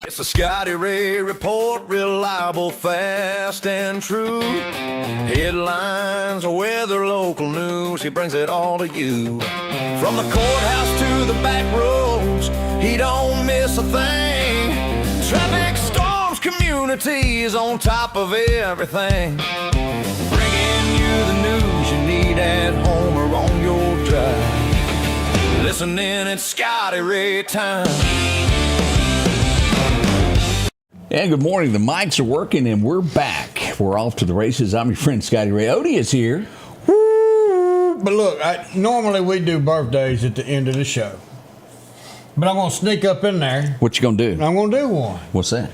It's the Scotty Ray Report, reliable, fast, and true. Headlines, weather, local news, he brings it all to you. From the courthouse to the back roads, he don't miss a thing. Traffic, storms, communities, on top of everything. Bringing you the news you need at home or on your drive. Listening, it's Scotty Ray time. And good morning. The mics are working and we're back. We're off to the races. I'm your friend Scotty Ray. Odie is here. Woo! But look, normally we do birthdays at the end of the show. But I'm going to sneak up in there. What you going to do? I'm going to do one. What's that?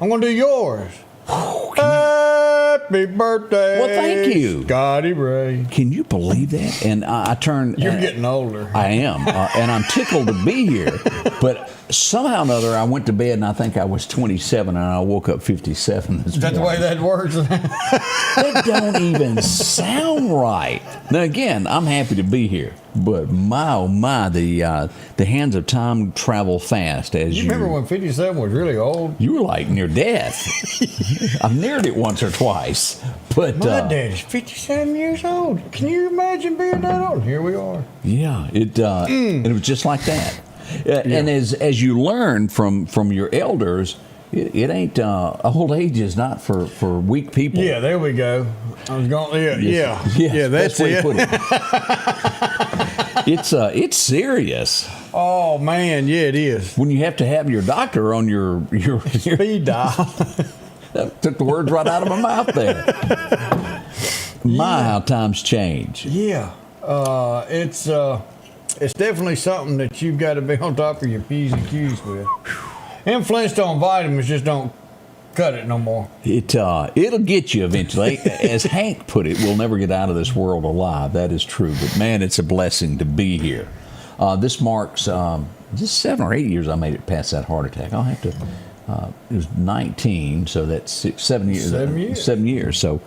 I'm going to do yours. Happy birthday. Well, thank you. Scotty Ray. Can you believe that? And I turned. You're getting older. I am. And I'm tickled to be here. But somehow or another, I went to bed and I think I was 27 and I woke up 57 this Is that morning. the way that works? That don't even sound right. Now, again, I'm happy to be here. But my, oh my, the hands of time travel fast. As You remember when 57 was really old? You were like near death. I've neared it once or twice. But My dad is 57 years old. Can you imagine being that old? Here we are. yeah, and it was just like that. And as you learn from your elders, it ain't old age is not for weak people. Yeah, there we go. I was going. Yeah, That's that's where you it. put it. It's serious Oh man, yeah, it is. when you have to have your doctor on your Speed dial. That took the words right out of my mouth there. My, how times change. Yeah, it's definitely something that you've got to be on top of your P's and Q's with. And Flintstone vitamins just don't cut it no more. It'll get you eventually. As Hank put it, we'll never get out of this world alive. That is true. But man, it's a blessing to be here. This marks just 7 or 8 years I made it past that heart attack. I'll have to. It was 19, so that's 7 years. 7 years. 7 years. So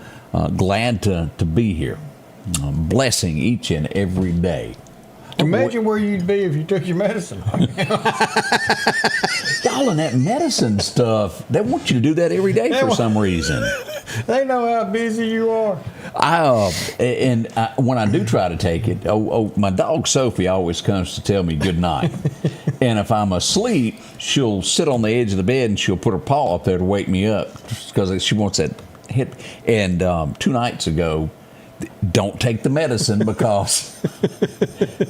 glad to be here. Blessing each and every day. Imagine where you'd be if you took your medicine. Y'all in that medicine stuff, they want you to do that every day for some reason. They know how busy you are. When I do try to take it, my dog Sophie always comes to tell me good night. And if I'm asleep, she'll sit on the edge of the bed and she'll put her paw up there to wake me up because she wants that hit. And 2 nights ago, don't take the medicine because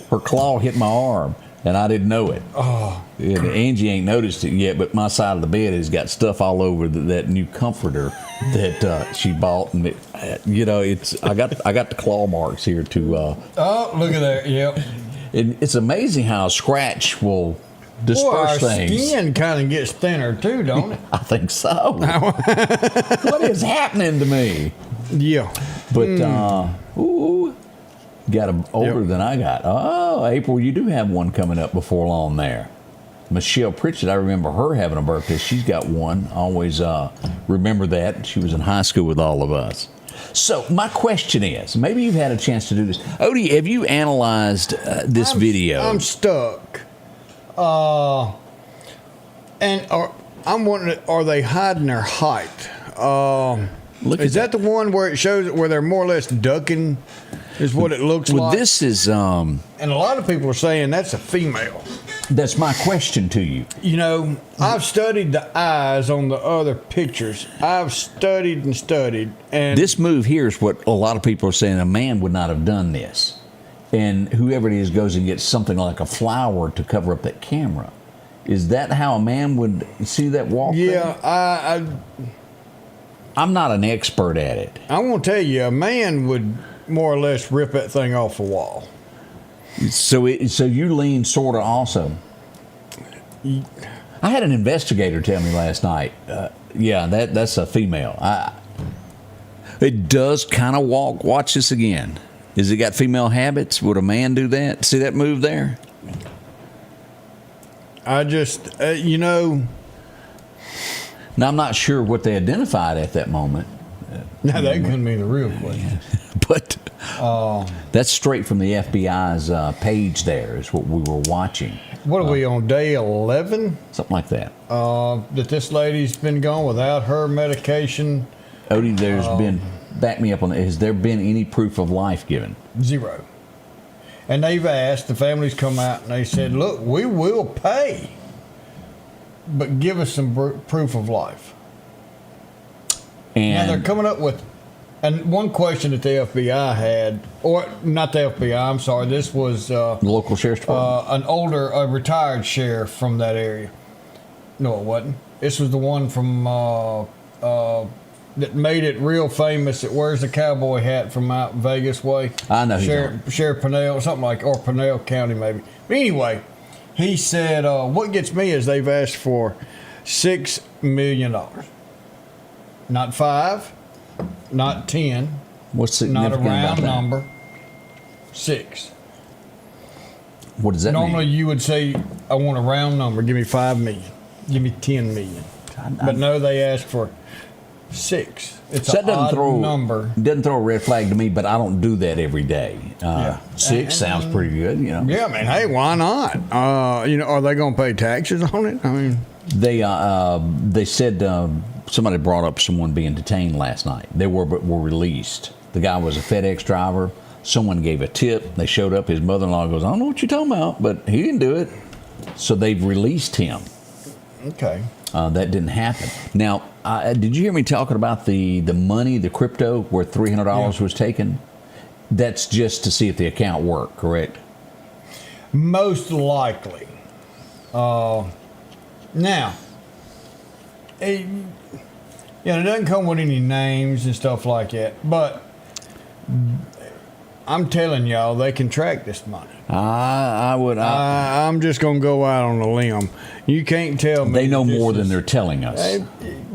her claw hit my arm and I didn't know it. Oh, and Angie ain't noticed it yet, but my side of the bed has got stuff all over that new comforter that she bought, and I got the claw marks here to. Oh, look at that! Yep. It's amazing how a scratch will disperse Boy, our things. skin kind of gets thinner too, don't it? I think so. What is happening to me? Yeah. But got them older than I got. Oh, April, you do have one coming up before long there. Michelle Pritchett, I remember her having a birthday. She's got one. I always remember that. She was in high school with all of us. So my question is, maybe you've had a chance to do this. Odie, have you analyzed this video? I'm stuck. I'm wondering, are they hiding their height? Is that the one where it shows where they're more or less ducking? Is what it looks well, like. This is. And a lot of people are saying that's a female. That's my question to you. You know, I've studied the eyes on the other pictures. I've studied and studied, and This move here is what a lot of people are saying. A man would not have done this, and whoever it is goes and gets something like a flower to cover up that camera. Is that how a man would see that walk? yeah, I'm not an expert at it. I won't tell you, a man would more or less rip that thing off the wall. So you lean sort of also. I had an investigator tell me last night. That's a female. It does kind of walk. Watch this again. Has it got female habits? Would a man do that? See that move there? I just, Now, I'm not sure what they identified at that moment. that couldn't be the real question. But that's straight from the FBI's page there is what we were watching. What are we on day 11? Something like that. That this lady's been gone without her medication. Odie, there's been, back me up on that. Has there been any proof of life given? 0. And they've asked, the family's come out and they said, look, we will pay, but give us some proof of life. And Now they're coming up with, and one question that the FBI had, or not the FBI, I'm sorry, this was the local sheriff's department. a retired sheriff from that area. No, it wasn't. This was the one from that made it real famous. That wears the cowboy hat from out Vegas way. I know. Sheriff Pennell, something like, or Pennell County maybe. But anyway, he said, what gets me is they've asked for $6 million. Not 5, not 10. What's not a significant about round that? number. 6. What does that Normally mean? you would say, I want a round number. Give me 5 million. Give me 10 million. But no, they asked for 6. It's So an that odd number. Doesn't throw a red flag to me, but I don't do that every day. Yeah. 6 sounds pretty good, you know. Yeah, man. Hey, why not? Are they going to pay taxes on it? I mean, They said somebody brought up someone being detained last night. They were released. The guy was a FedEx driver. Someone gave a tip. They showed up. His mother-in-law goes, I don't know what you're talking about, but he didn't do it. So they've released him. okay. That didn't happen. Now, did you hear me talking about the money, the crypto, where $300 was taken? That's just to see if the account worked, correct? Most likely. Now, it doesn't come with any names and stuff like that, but I'm telling y'all, they can track this money. I'm just going to go out on a limb. You can't tell me. They know more than they're telling us.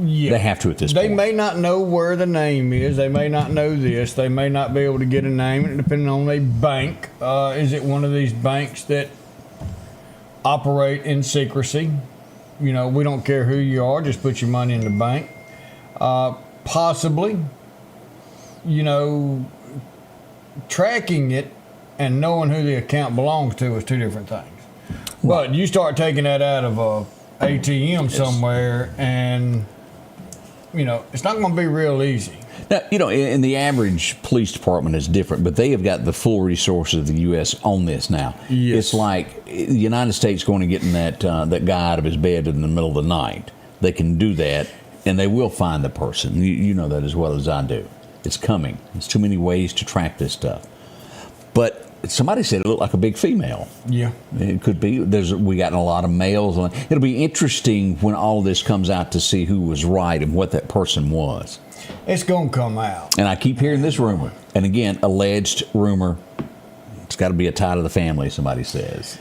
Yeah. They have to at this point. They may not know where the name is. They may not know this. They may not be able to get a name, depending on a bank. Is it one of these banks that operate in secrecy? We don't care who you are. Just put your money in the bank. Possibly, tracking it and knowing who the account belongs to is 2 different things. But you start taking that out of a ATM somewhere, and it's not going to be real easy. Now, in the average police department is different, but they have got the full resources of the U.S. on this now. Yes. It's like the United States going to get that guy out of his bed in the middle of the night. They can do that, and they will find the person. You know that as well as I do. It's coming. There's too many ways to track this stuff. But somebody said it looked like a big female. Yeah. It could be. We got a lot of males. It'll be interesting when all of this comes out to see who was right and what that person was. It's going to come out. And I keep hearing this rumor. And again, alleged rumor. It's got to be a tie to the family, somebody says.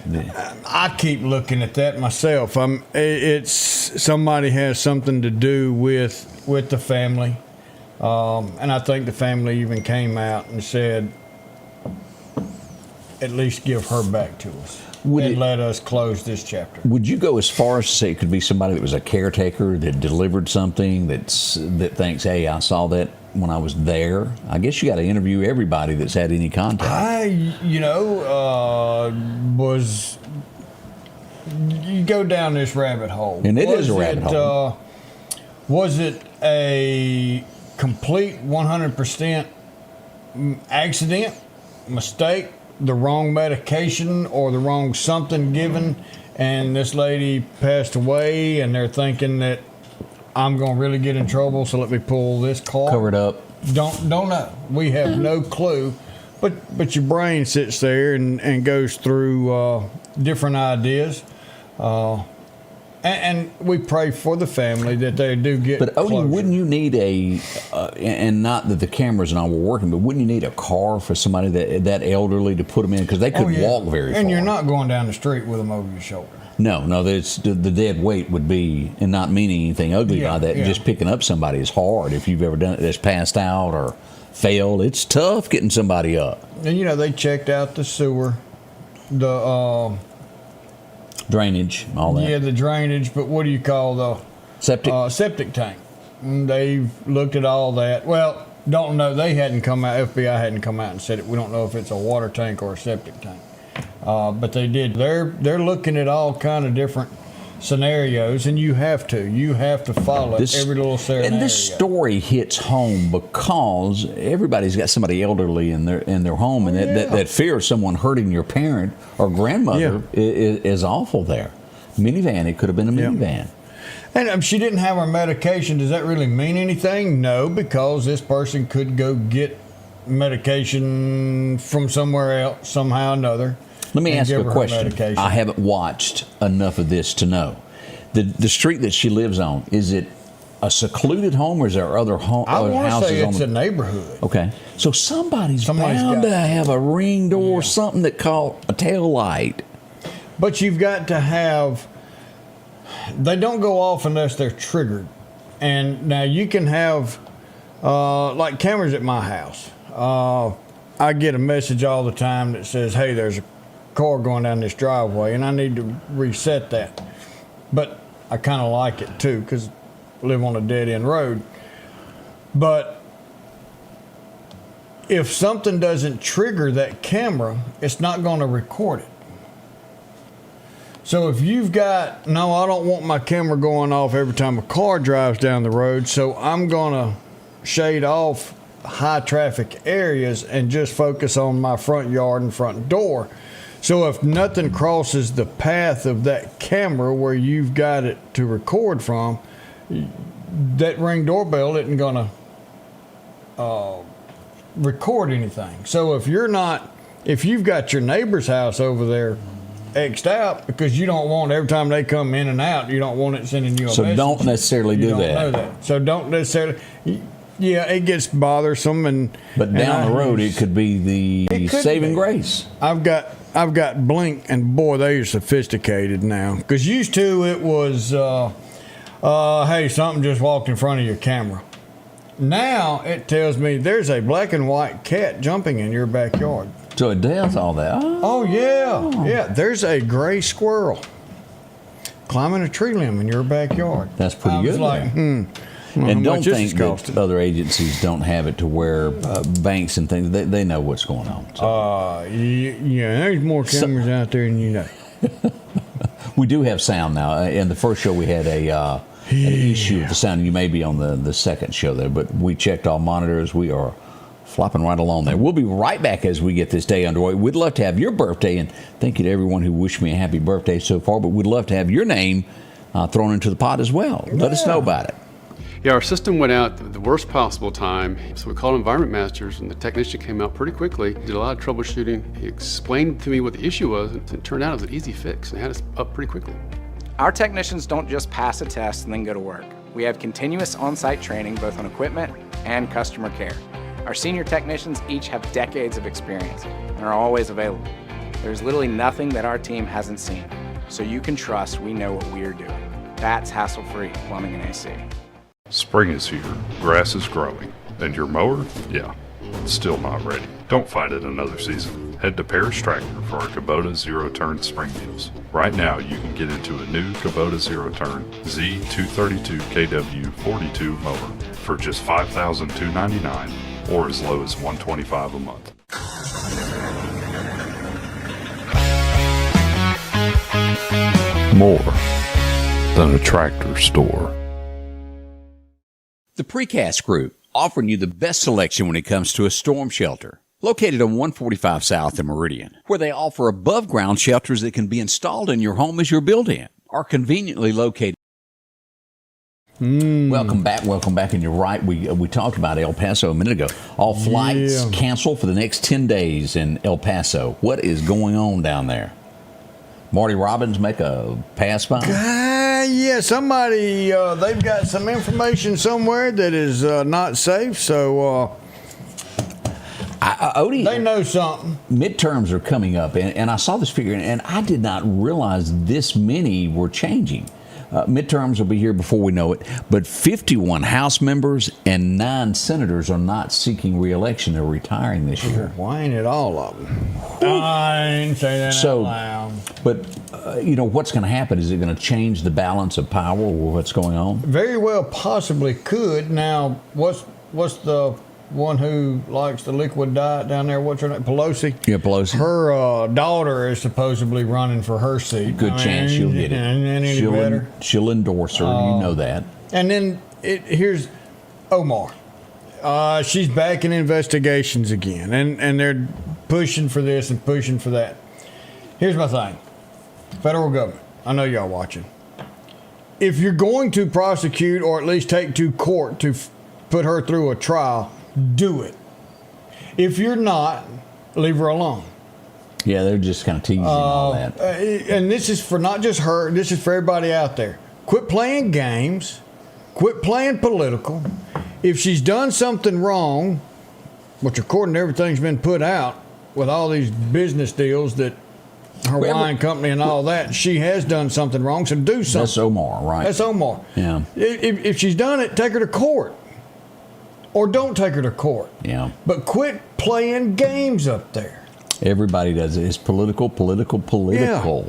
I keep looking at that myself. It's somebody has something to do with the family. And I think the family even came out and said, at least give her back to us. Let us close this chapter. Would you go as far as to say it could be somebody that was a caretaker that delivered something that thinks, hey, I saw that when I was there? I guess you got to interview everybody that's had any contact. You go down this rabbit hole. And it is a rabbit hole. Was it a complete 100% accident, mistake, the wrong medication or the wrong something given, and this lady passed away, and they're thinking that I'm going to really get in trouble, so let me pull this card? Cover it up. Don't know. We have no clue. But your brain sits there and goes through different ideas. And we pray for the family that they do get But Odie, closure. wouldn't you need and not that the cameras and all were working, but wouldn't you need a car for somebody that elderly to put them in? Because they couldn't walk very far. And you're not going down the street with them over your shoulder. No, the dead weight would be, and not meaning anything ugly by that, just picking up somebody is hard. If you've ever done it that's passed out or failed, it's tough getting somebody up. And, they checked out the sewer, the Drainage, all that. yeah, the drainage, but what do you call the Septic. septic tank? And they've looked at all that. Well, don't know. They hadn't come out. FBI hadn't come out and said it. We don't know if it's a water tank or a septic tank. But they did. They're looking at all kind of different scenarios, and you have to follow every little scenario. And this story hits home because everybody's got somebody elderly in their home, and that fear of someone hurting your parent or grandmother is awful there. Minivan, it could have been a minivan. And she didn't have her medication. Does that really mean anything? No, because this person could go get medication from somewhere else, somehow or another. Let me ask you a question. I haven't watched enough of this to know. The street that she lives on, is it a secluded home or is there other houses? I want to say it's a neighborhood. Okay. So somebody's bound to have a ring door, something that caught a tail light. But you've got to have, they don't go off unless they're triggered. And now you can have, like cameras at my house. I get a message all the time that says, hey, there's a car going down this driveway, and I need to reset that. But I kind of like it too, because I live on a dead-end road. But if something doesn't trigger that camera, it's not going to record it. So if you've got, no, I don't want my camera going off every time a car drives down the road, so I'm going to shade off high traffic areas and just focus on my front yard and front door. So if nothing crosses the path of that camera where you've got it to record from, that Ring doorbell isn't going to record anything. So if you've got your neighbor's house over there X'd out because you don't want every time they come in and out, you don't want it sending you a message. So don't necessarily do that. Know that. So don't necessarily. Yeah, it gets bothersome, but down the road it could be the saving grace. I've got Blink, and boy, they're sophisticated now. Because used to it was, hey, something just walked in front of your camera. Now it tells me there's a black and white cat jumping in your backyard. So it does all that. Oh yeah. There's a gray squirrel climbing a tree limb in your backyard. That's pretty good. Like, and don't think that other agencies don't have it to where banks and things, they know what's going on. So. Yeah, there's more cameras out there than you know. We do have sound now. In the first show, we had an issue with the sound. You may be on the second show there, but we checked all monitors. We are flopping right along there. We'll be right back as we get this day underway. We'd love to have your birthday, and thank you to everyone who wished me a happy birthday so far, but we'd love to have your name thrown into the pot as well. Let us know about it. Yeah, our system went out at the worst possible time, so we called environment masters, and the technician came out pretty quickly, did a lot of troubleshooting. He explained to me what the issue was, and it turned out it was an easy fix, and had us up pretty quickly. Our technicians don't just pass a test and then go to work. We have continuous on-site training both on equipment and customer care. Our senior technicians each have decades of experience and are always available. There's literally nothing that our team hasn't seen, so you can trust we know what we're doing. That's hassle-free plumbing and AC. Spring is here, grass is growing, and your mower? Yeah, it's still not ready. Don't fight it another season. Head to Paris Tractor for our Kubota zero-turn spring deals. Right now, you can get into a new Kubota zero-turn Z232 KW 42 mower for just $5,299 or as low as $125 a month. More than a tractor store. The Precast Group, offering you the best selection when it comes to a storm shelter. Located on 145 South in Meridian, where they offer above-ground shelters that can be installed in your home as you're built in, are conveniently located. Welcome back, and you're right. We talked about El Paso a minute ago. All flights canceled for the next 10 days in El Paso. What is going on down there? Marty Robbins make a pass by? Yeah, somebody, they've got some information somewhere that is not safe, so Odie, they know something. Midterms are coming up, and I saw this figure, and I did not realize this many were changing. Midterms will be here before we know it, but 51 House members and 9 senators are not seeking re-election. They're retiring this year. Why ain't it all of them? I didn't say that out loud. But, what's going to happen? Is it going to change the balance of power or what's going on? Very well possibly could. Now, what's the one who likes the liquid diet down there. What's her name? Pelosi. Yeah, Pelosi. Her daughter is supposedly running for her seat. Good chance she'll get it. Any better? She'll endorse her. You know that. And then here's Omar. She's back in investigations again, and they're pushing for this and pushing for that. Here's my thing. Federal government, I know y'all watching. If you're going to prosecute or at least take to court to put her through a trial, do it. If you're not, leave her alone. Yeah, they're just kind of teasing all that. And this is for not just her, this is for everybody out there. Quit playing games. Quit playing political. If she's done something wrong, which according to everything's been put out with all these business deals that her wine company and all that, she has done something wrong, so do something. That's Omar, right? That's Omar. Yeah. If she's done it, take her to court. Or don't take her to court. Yeah. But quit playing games up there. Everybody does it. It's political. Yeah.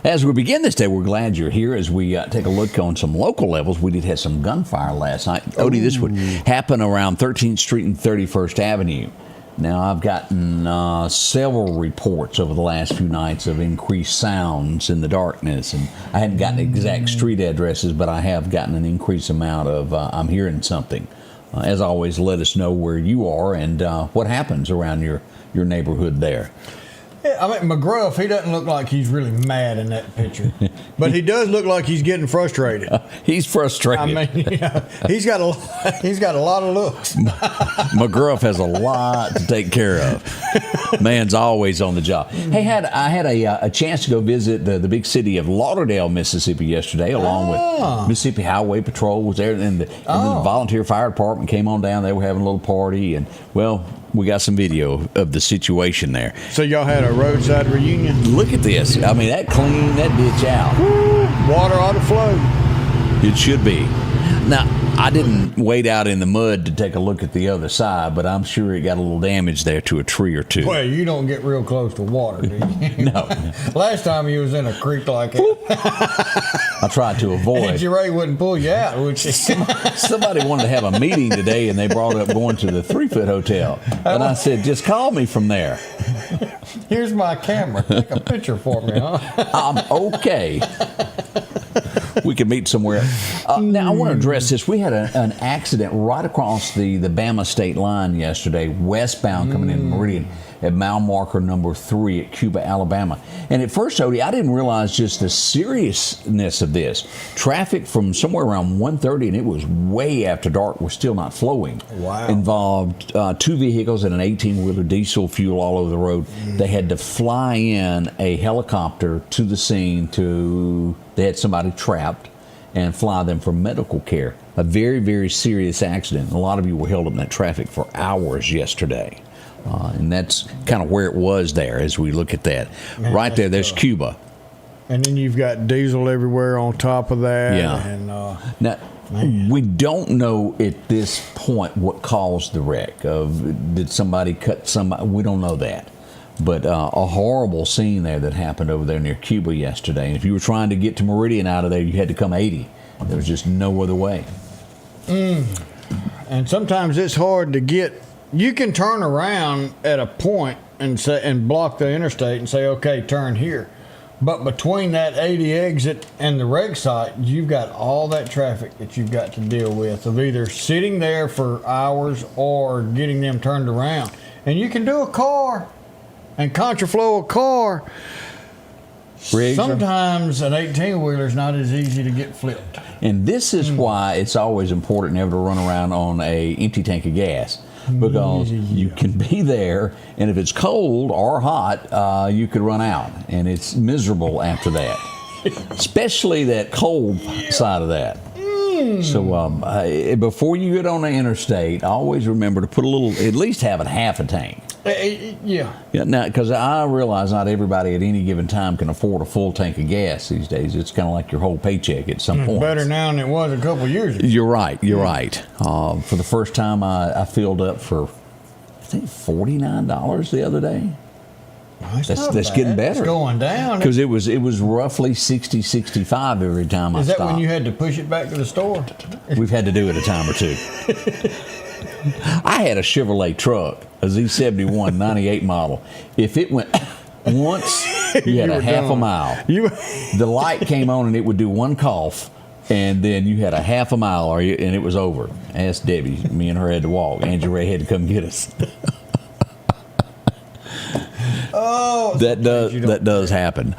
As we begin this day, we're glad you're here as we take a look on some local levels. We did have some gunfire last night. Odie, this would happen around 13th Street and 31st Avenue. Now, I've gotten several reports over the last few nights of increased sounds in the darkness, and I hadn't gotten exact street addresses, but I have gotten an increased amount of I'm hearing something. As always, let us know where you are and what happens around your neighborhood there. Yeah, I mean, McGruff, he doesn't look like he's really mad in that picture, but he does look like he's getting frustrated. He's frustrated. I mean, yeah, he's got a lot of looks. McGruff has a lot to take care of. Man's always on the job. Hey, I had a chance to go visit the big city of Lauderdale, Mississippi yesterday, along with Mississippi Highway Patrol was there, and the volunteer fire department came on down. They were having a little party, and well, we got some video of the situation there. So y'all had a roadside reunion? Look at this. I mean, that cleaned that ditch out. Woo, water ought to flow. It should be. Now, I didn't wade out in the mud to take a look at the other side, but I'm sure it got a little damage there to a tree or two. Well, you don't get real close to water, do you? No. Last time you was in a creek like that. I tried to avoid. Angie Ray wouldn't pull you out, would she? Somebody wanted to have a meeting today, and they brought up going to the 3-Foot Hotel. And I said, just call me from there. Here's my camera. Take a picture for me, huh? I'm okay. We can meet somewhere. Now, I want to address this. We had an accident right across the Bama state line yesterday, westbound coming in Meridian at mile marker number 3 at Cuba, Alabama. And at first, Odie, I didn't realize just the seriousness of this. Traffic from somewhere around 1:30, and it was way after dark, was still not flowing. Wow. Involved 2 vehicles and an 18-wheeler, diesel fuel all over the road. They had to fly in a helicopter to the scene they had somebody trapped and fly them for medical care. A very, very serious accident. A lot of you were held up in that traffic for hours yesterday. And that's kind of where it was there as we look at that. Man, right there's Cuba. And then you've got diesel everywhere on top of that. Yeah. And, now, we don't know at this point what caused the wreck. Did somebody cut somebody? We don't know that. But a horrible scene there that happened over there near Cuba yesterday. And if you were trying to get to Meridian out of there, you had to come 80. There was just no other way. And sometimes it's hard to get. You can turn around at a point and block the interstate and say, okay, turn here. But between that 80 exit and the wreck site, you've got all that traffic that you've got to deal with of either sitting there for hours or getting them turned around. And you can do a car and contraflow a car. Sometimes an 18-wheeler is not as easy to get flipped. And this is why it's always important never to run around on a empty tank of gas. Because you can be there, and if it's cold or hot, you could run out. And it's miserable after that. Especially that cold side of that. So before you get on the interstate, always remember to put at least have a half a tank. Yeah. Now, because I realize not everybody at any given time can afford a full tank of gas these days. It's kind of like your whole paycheck at some point. Better now than it was a couple years ago. You're right. For the first time, I filled up for, I think, $49 the other day. That's getting better. It's going down. Because it was roughly 60, 65 every time I stopped. Is that when you had to push it back to the store? We've had to do it a time or two. I had a Chevrolet truck, a Z71 98 model. If it went once, you had a half a mile. The light came on and it would do one cough, and then you had a half a mile, and it was over. Ask Debbie. Me and her had to walk. Angie Ray had to come get us. Oh, that does happen.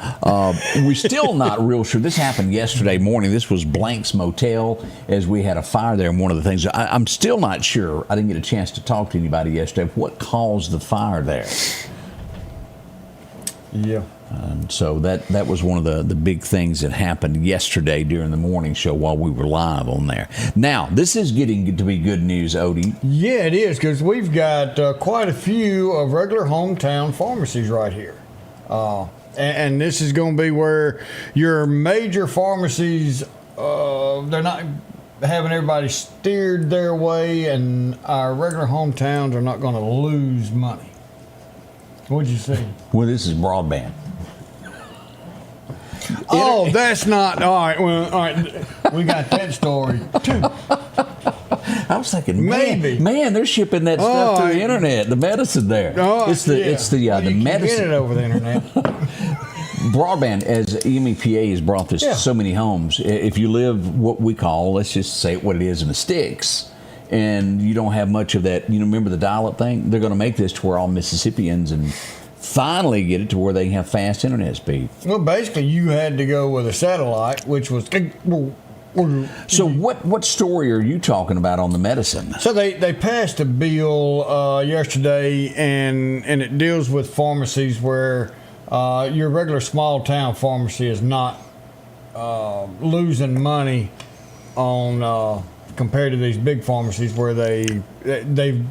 We're still not real sure. This happened yesterday morning. This was Blank's Motel, as we had a fire there. And one of the things, I'm still not sure. I didn't get a chance to talk to anybody yesterday. What caused the fire there? Yeah. So that was one of the big things that happened yesterday during the morning show while we were live on there. Now, this is getting to be good news, Odie. Yeah, it is, because we've got quite a few of regular hometown pharmacies right here. And this is going to be where your major pharmacies, they're not having everybody steered their way, and our regular hometowns are not going to lose money. What'd you see? Well, this is broadband. Oh, that's not all right. Well, all right, we got that story too. I was thinking, Maybe. man, they're shipping that stuff through the internet. The medicine there. It's the medicine. Get it over the internet. Broadband, as MEPA has brought this to so many homes. If you live what we call, let's just say what it is in the sticks, and you don't have much of that, remember the dial-up thing? They're going to make this to where all Mississippians and finally get it to where they can have fast internet speed. Well, basically, you had to go with a satellite, which was. So what story are you talking about on the medicine? So they passed a bill yesterday, and it deals with pharmacies where your regular small town pharmacy is not losing money on compared to these big pharmacies where they've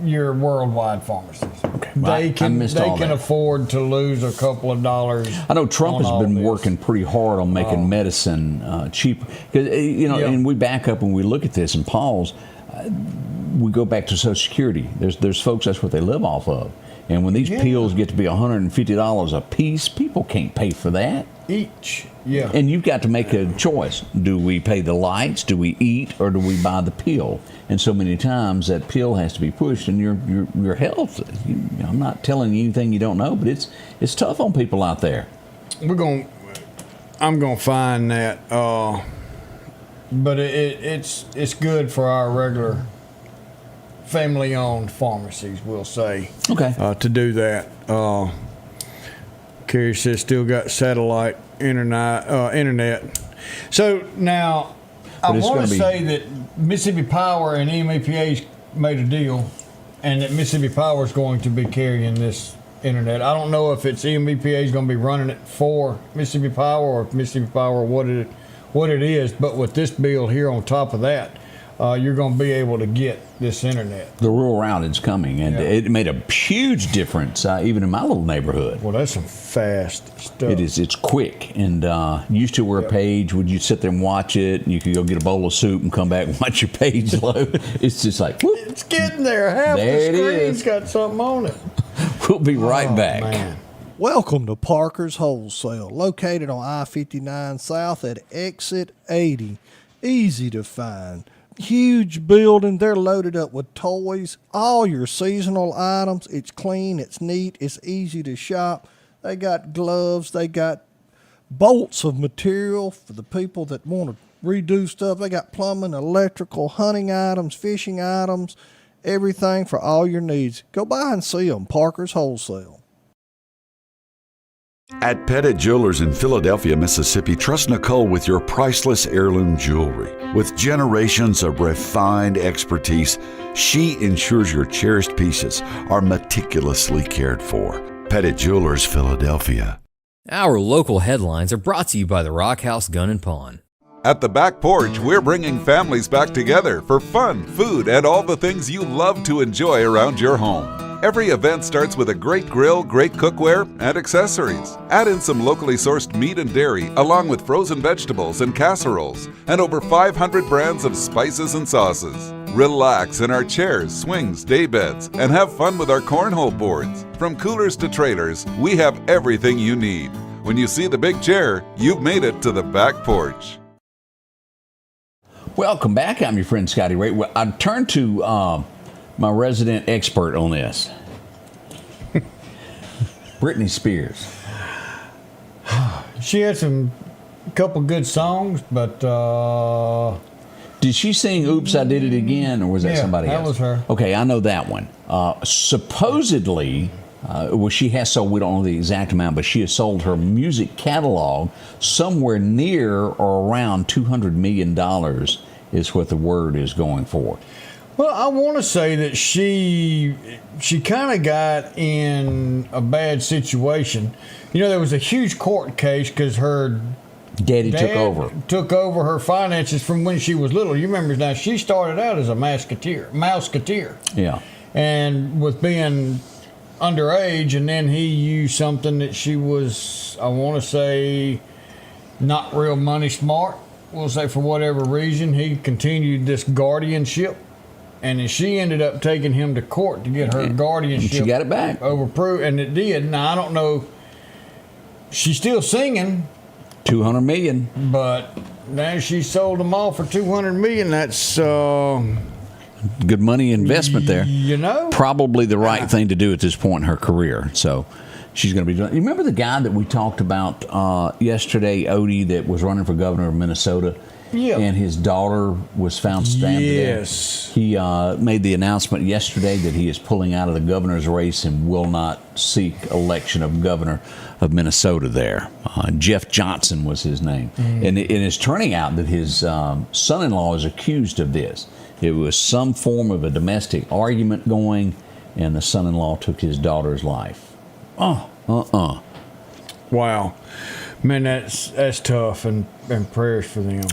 your worldwide pharmacies. Okay. They can afford to lose a couple of dollars. I know Trump has been working pretty hard on making medicine cheaper. And we back up and we look at this and pause. We go back to Social Security. There's folks, that's what they live off of. And when these pills get to be $150 a piece, people can't pay for that. Each. Yeah. And you've got to make a choice. Do we pay the lights? Do we eat? Or do we buy the pill? And so many times that pill has to be pushed, and your health. I'm not telling you anything you don't know, but it's tough on people out there. I'm gonna find that, but it's good for our regular family-owned pharmacies, we'll say. Okay. To do that. Carrie says still got satellite internet. So now, I want to say that Mississippi Power and MEPA made a deal, and that Mississippi Power is going to be carrying this internet. I don't know if it's MEPA is going to be running it for Mississippi Power, or if Mississippi Power what it is. But with this bill here on top of that, you're going to be able to get this internet. The rural routed's coming, and it made a huge difference, even in my little neighborhood. Well, that's some fast stuff. It is. It's quick, and used to where a page, would you sit there and watch it, and you could go get a bowl of soup and come back and watch your page load. It's just like, whoop. It's getting there. Half there the screen's got something on it. We'll be right back. Man. Welcome to Parker's Wholesale, located on I-59 South at Exit 80. Easy to find. Huge building. They're loaded up with toys, all your seasonal items. It's clean, it's neat, it's easy to shop. They got gloves, they got bolts of material for the people that want to redo stuff. They got plumbing, electrical, hunting items, fishing items, everything for all your needs. Go by and see them, Parker's Wholesale. At Pettit Jewelers in Philadelphia, Mississippi, trust Nicole with your priceless heirloom jewelry. With generations of refined expertise, she ensures your cherished pieces are meticulously cared for. Pettit Jewelers, Philadelphia. Our local headlines are brought to you by the Rock House Gun and Pawn. At the Back Porch, we're bringing families back together for fun, food, and all the things you love to enjoy around your home. Every event starts with a great grill, great cookware, and accessories. Add in some locally sourced meat and dairy, along with frozen vegetables and casseroles, and over 500 brands of spices and sauces. Relax in our chairs, swings, day beds, and have fun with our cornhole boards. From coolers to trailers, we have everything you need. When you see the big chair, you've made it to the Back Porch. Welcome back. I'm your friend Scotty Ray. Well, I turn to my resident expert on this, Britney Spears. She had a couple good songs, but did she sing "Oops, I Did It Again," or was that somebody else? That was her. Okay, I know that one. Supposedly, well, she has sold, we don't know the exact amount, but she has sold her music catalog somewhere near or around $200 million is what the word is going for. Well, I want to say that she kind of got in a bad situation. You know, there was a huge court case because her Daddy dad took over her finances from when she was little. You remember now, she started out as a mouseketeer. Yeah. And with being underage, and then he used something that she was, I want to say, not real money smart. We'll say for whatever reason, he continued this guardianship. And then she ended up taking him to court to get her guardianship. She got it back. Overproved, and it did. Now, I don't know. She's still singing. $200 million. But now she sold them all for $200 million. That's good money investment there. You know, probably the right thing to do at this point in her career. So she's going to be doing. You remember the guy that we talked about yesterday, Odie, that was running for governor of Minnesota? Yeah. And his daughter was found stabbed to death. Yes. He made the announcement yesterday that he is pulling out of the governor's race and will not seek election of governor of Minnesota there. Jeff Johnson was his name. And it is turning out that his son-in-law is accused of this. It was some form of a domestic argument going, and the son-in-law took his daughter's life. Wow. Man, that's tough, and prayers for them.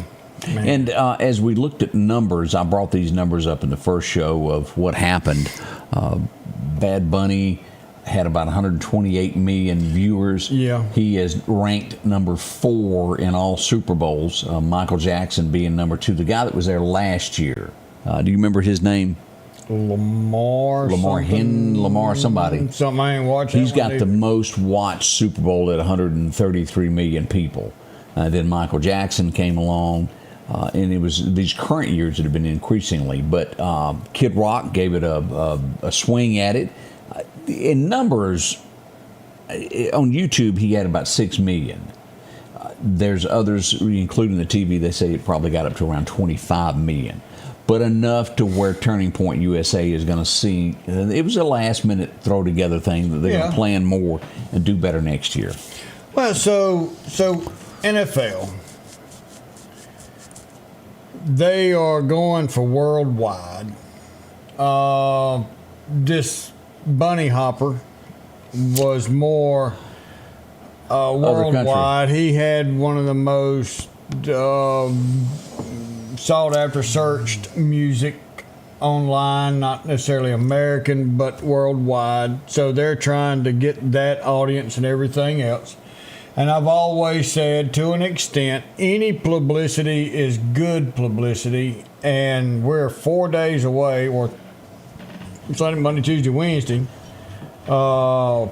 Man. And as we looked at numbers, I brought these numbers up in the first show of what happened. Bad Bunny had about 128 million viewers. Yeah. He is ranked number 4 in all Super Bowls, Michael Jackson being number 2. The guy that was there last year, do you remember his name? Lamar somebody. Something I ain't watching. He's got the most watched Super Bowl at 133 million people. Then Michael Jackson came along. And it was these current years that have been increasingly, but Kid Rock gave it a swing at it. In numbers, on YouTube, he had about 6 million. There's others, including the TV, they say it probably got up to around 25 million. But enough to where Turning Point USA is going to see. It was a last-minute throw-together thing that they're going to plan more and do better next year. Well, so NFL. They are going for worldwide. This bunny hopper was more worldwide. He had one of the most sought after searched music online, not necessarily American, but worldwide. So they're trying to get that audience and everything else. And I've always said, to an extent, any publicity is good publicity. And we're 4 days away, or Sunday, Monday, Tuesday, Wednesday. Hump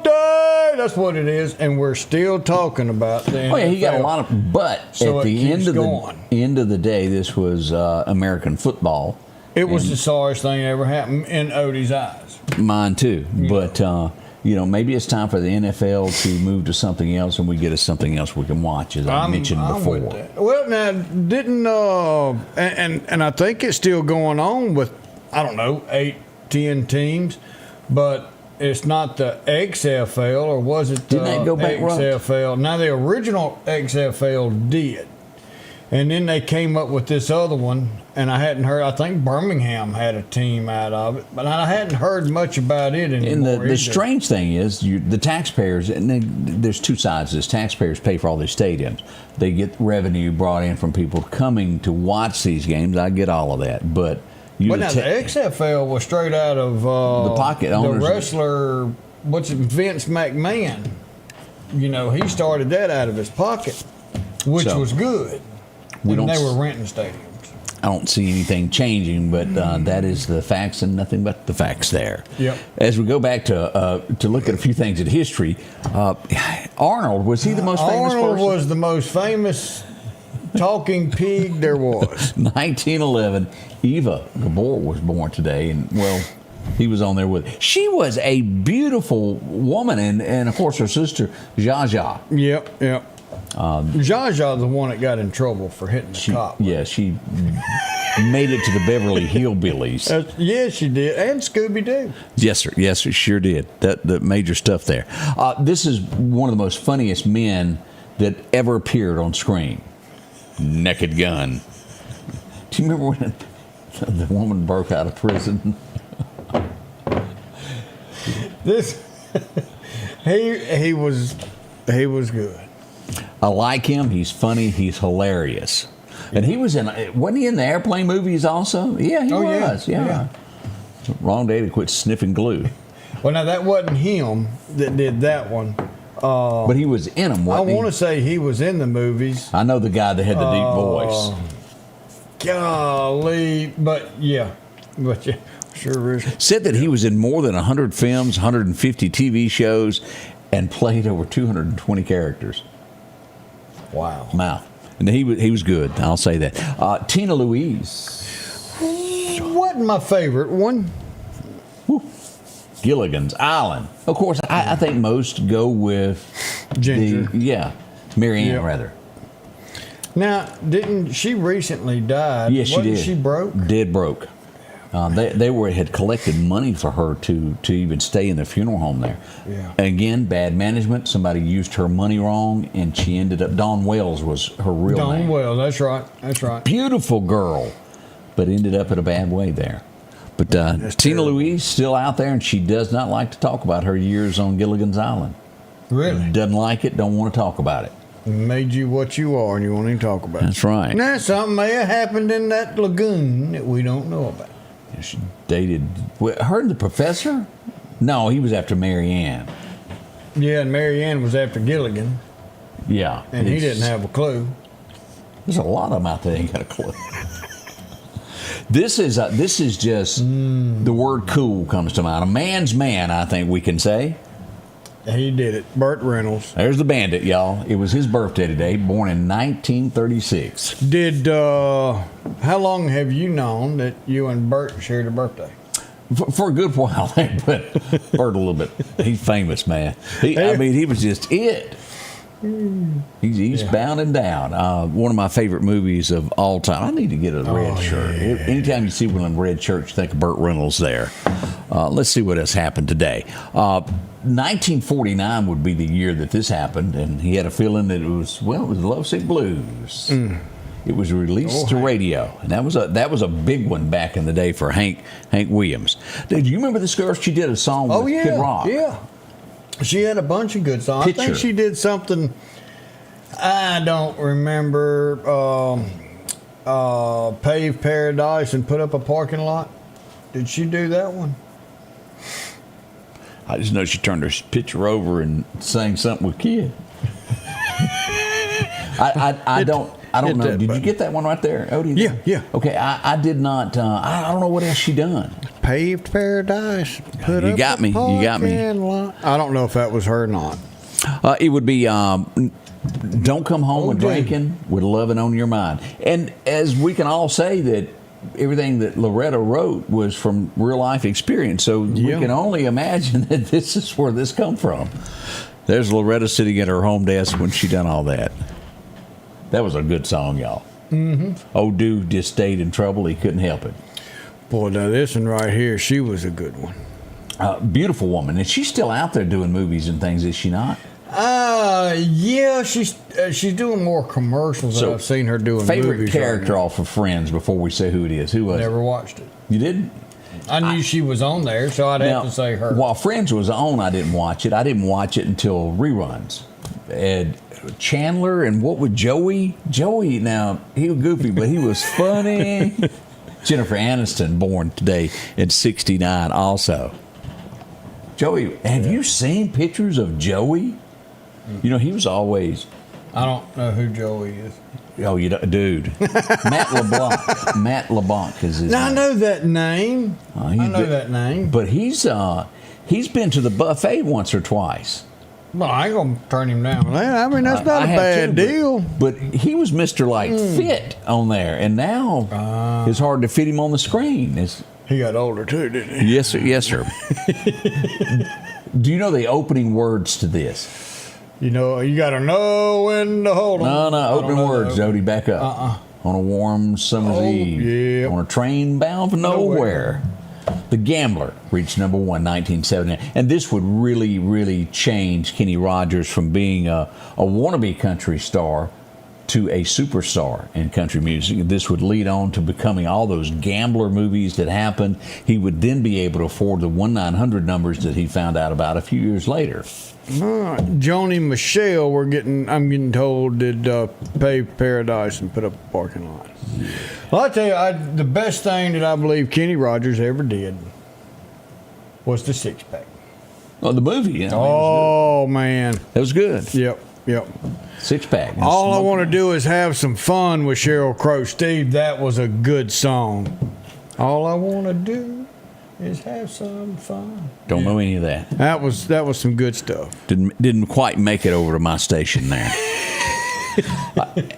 Day! That's what it is. And we're still talking about the NFL. Oh, yeah, he got a lot of. But so at the end of the day, this was American football. It was the sorriest thing that ever happened in Odie's eyes. Mine, too. Yeah. But. Maybe it's time for the NFL to move to something else, and we get us something else we can watch, as I mentioned before. Well, now, didn't and I think it's still going on with, I don't know, 8-10 teams, but it's not the XFL, or was it the Didn't that go back XFL? Now, the original XFL did. And then they came up with this other one, and I hadn't heard. I think Birmingham had a team out of it, but I hadn't heard much about it anymore. And the strange thing is, the taxpayers, and there's two sides to this. Taxpayers pay for all these stadiums. They get revenue brought in from people coming to watch these games. I get all of that. But the XFL was straight out of the pocket owners. The wrestler, Vince McMahon. He started that out of his pocket, which was good. They were renting stadiums. I don't see anything changing, but that is the facts and nothing but the facts there. Yep. As we go back to look at a few things in history, Arnold, was he the most famous person? Arnold was the most famous talking pig there was. 1911, Eva Gabor was born today, and well, he was on there with. She was a beautiful woman, and of course her sister Zsa Zsa. Yep. Zsa Zsa, the one that got in trouble for hitting the cop. Yeah, she made it to the Beverly Hillbillies. Yes, she did, and Scooby Doo. Yes, sir. Yes, sir. Sure did. The major stuff there. This is one of the most funniest men that ever appeared on screen. Naked Gun. Do you remember when the woman broke out of prison? He was good. I like him. He's funny. He's hilarious. And he was wasn't he in the airplane movies also? Yeah, he was. Yeah. Wrong day to quit sniffing glue. Well, now that wasn't him that did that one. But he was in them, wasn't he? I want to say he was in the movies. I know the guy that had the deep voice. Golly, but yeah, sure is. Said that he was in more than 100 films, 150 TV shows, and played over 220 characters. Wow. And he was good. I'll say that. Tina Louise. Wasn't my favorite one. Woo. Gilligan's Island. Of course, I think most go with Ginger. Meridian, rather. Now, didn't she recently died? Yes, she did. She broke? Dead broke. They had collected money for her to even stay in the funeral home there. Yeah. Again, bad management. Somebody used her money wrong, and she ended up. Dawn Wells was her real name. Dawn Wells. That's right. Beautiful girl, but ended up in a bad way there. But Tina terrible. Louise still out there, and she does not like to talk about her years on Gilligan's Island. Really? Doesn't like it. Don't want to talk about it. Made you what you are, and you won't even talk about it. That's right. Now, something may have happened in that lagoon that we don't know about. She dated her and the professor? No, he was after Mary Ann. Yeah, and Mary Ann was after Gilligan. Yeah. And he didn't have a clue. There's a lot of them out there that ain't got a clue. This is just the word cool comes to mind. A man's man, I think we can say. He did it. Burt Reynolds. There's the bandit, y'all. It was his birthday today, born in 1936. How long have you known that you and Burt shared a birthday? For a good while, but Burt a little bit. He's famous, man. He was just it. He's bounding down. One of my favorite movies of all time. I need to get a red shirt. Anytime you see one of them red shirts, think of Burt Reynolds there. Let's see what has happened today. 1949 would be the year that this happened, and he had a feeling that it was Lovesick Blues. It was released to radio, and that was a big one back in the day for Hank Williams. Did you remember this girl? She did a song with Kid Rock. Yeah. She had a bunch of good songs. Picture. I think she did something. I don't remember. Pave Paradise and Put Up a Parking Lot. Did she do that one? I just know she turned her picture over and sang something with Kid. I don't know. Did you get that one right there, Odie? Yeah. Okay, I did not. I don't know what else she done. Paved Paradise. Put You up got a me. You got me. parking lot. I don't know if that was her or not. It would be Don't Come Home with Drinking with Loving on Your Mind. And as we can all say that everything that Loretta wrote was from real life experience, so we can only imagine that this is where this come from. There's Loretta sitting at her home desk when she done all that. That was a good song, y'all. Old dude just stayed in trouble. He couldn't help it. Boy, now this one right here, she was a good one. Beautiful woman. And she's still out there doing movies and things, is she not? Yeah, she's doing more commercials than I've seen her doing favorite movies. Character right off of Friends before we say who it is. Who was it? Never watched it. You didn't? I knew she was on there, so I'd have to say her. While Friends was on, I didn't watch it. I didn't watch it until reruns. And Chandler and what with Joey? Joey, now, he was goofy, but he was funny. Jennifer Aniston, born today at 69 also. Joey, have you seen pictures of Joey? You know, he was always... I don't know who Joey is. Oh, you don't, dude. Matt LeBlanc. Matt LeBlanc is his name. I know that name. I know that name. But he's been to the buffet once or twice. Well, I ain't gonna turn him down. I mean, that's not I a have bad too, deal. But he was Mr. Fit on there, and now it's hard to fit him on the screen. He got older too, didn't he? Yes, sir. Yes, sir. Do you know the opening words to this? You know, you got to know when to hold on. No, opening words, Jody. Back up. On a warm summer's eve. Yeah. On a train bound for nowhere. The Gambler reached number 1, 1979. And this would really, really change Kenny Rogers from being a wannabe country star to a superstar in country music. This would lead on to becoming all those Gambler movies that happened. He would then be able to afford the 1-900 numbers that he found out about a few years later. Joni Michelle, I'm getting told, did pave Paradise and put up a parking lot. Well, I tell you, the best thing that I believe Kenny Rogers ever did was the six-pack. Oh, the movie, yeah. Oh, man. That was good. Yep. Six-pack. All I want to do is have some fun with Sheryl Crow. Steve, that was a good song. All I want to do is have some fun. Don't know any of that. That was some good stuff. Didn't quite make it over to my station there.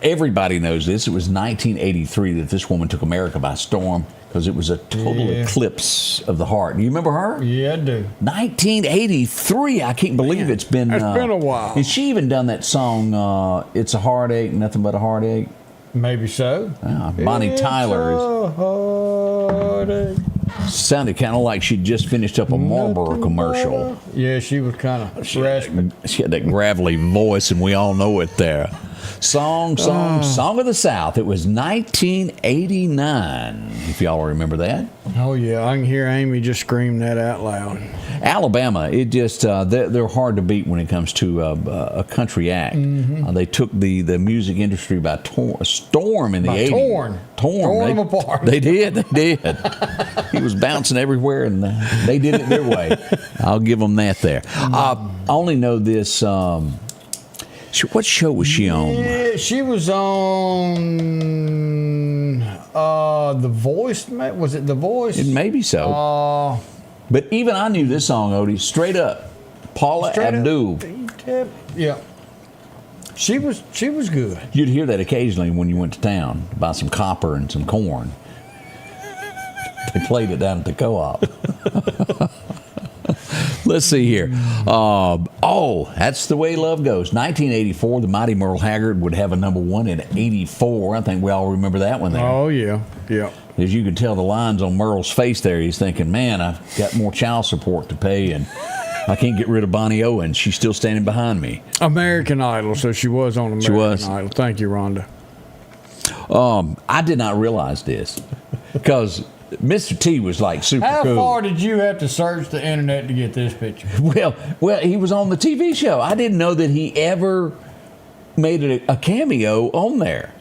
Everybody knows this. It was 1983 that this woman took America by storm because it was a total eclipse of the heart. Do you remember her? Yeah, I do. 1983. I can't believe it's been a while. And she even done that song, It's a Heartache, Nothing But a Heartache. Maybe so. Bonnie Tyler sounded kind of like she'd just finished up a Marlboro commercial. Yeah, she was kind of raspy. She had that gravelly voice, and we all know it there. Song of the South. It was 1989, if y'all remember that. Oh, yeah. I can hear Amy just scream that out loud. Alabama, it just, they're hard to beat when it comes to a country act. Mm-hmm. They took the music industry by storm in the 80s. Torn them apart. They did. He was bouncing everywhere, and they did it their way. I'll give them that there. I only know this. What show was she on? Yeah, she was on The Voice. Was it The Voice? It may be so. But even I knew this song, Odie, straight up. Paula Abdul. Yeah. She was good. You'd hear that occasionally when you went to town to buy some copper and some corn. They played it down at the co-op. Let's see here. That's the way love goes. 1984, the mighty Merle Haggard would have a number 1 in 84. I think we all remember that one there. Oh, yeah. As you could tell the lines on Merle's face there, he's thinking, man, I've got more child support to pay, and I can't get rid of Bonnie Owens. She's still standing behind me. American Idol, so she was on American Idol. Thank you, Rhonda. I did not realize this because Mr. T was like super cool. How far did you have to search the internet to get this picture? Well, he was on the TV show. I didn't know that he ever made a cameo on there.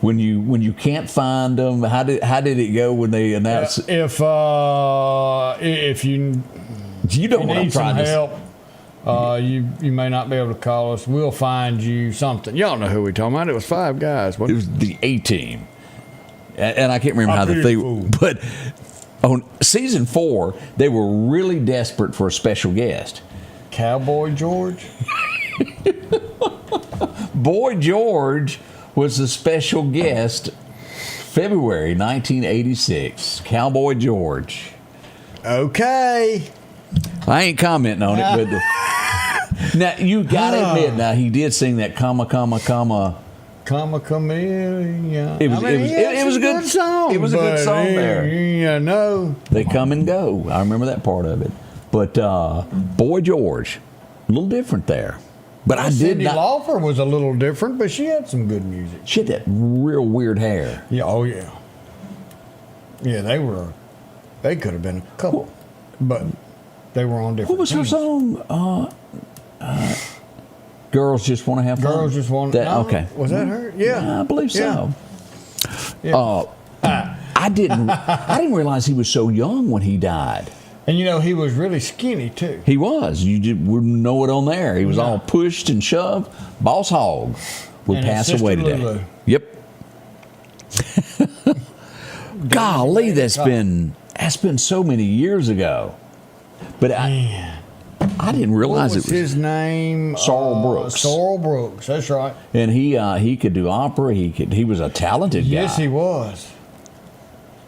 When you can't find them, how did it go when they announced? If you need some help, you may not be able to call us. We'll find you something. Y'all know who we're talking about. It was 5 guys. It was the A-Team. And I can't remember how the thing, but on season 4, they were really desperate for a special guest. Cowboy George? Boy George was the special guest February 1986. Cowboy George. Okay. I ain't commenting on it, but now you gotta admit, now he did sing that comma. Chameleon. It was a good song. It was a good song there. Yeah, no. They come and go. I remember that part of it. But Boy George, a little different there. But I did Cyndi not. Lauper was a little different, but she had some good music. She had that real weird hair. Yeah. Oh yeah. Yeah, they could have been a couple, but they were on different. What was her song? Girls Just Want to Have Fun. Girls Just Want to. Okay. Was that her? Yeah, I believe so. Yeah. I didn't realize he was so young when he died. And he was really skinny too. He was. You wouldn't know it on there. He was all pushed and shoved. Boss Hogg would pass away today. Lulu. Yep. Golly, that's been so many years ago. But I I didn't realize what was it was his name. Sorrel Brooks. Sorrel Brooks. That's right. And he could do opera. He was a talented guy. Yes, he was.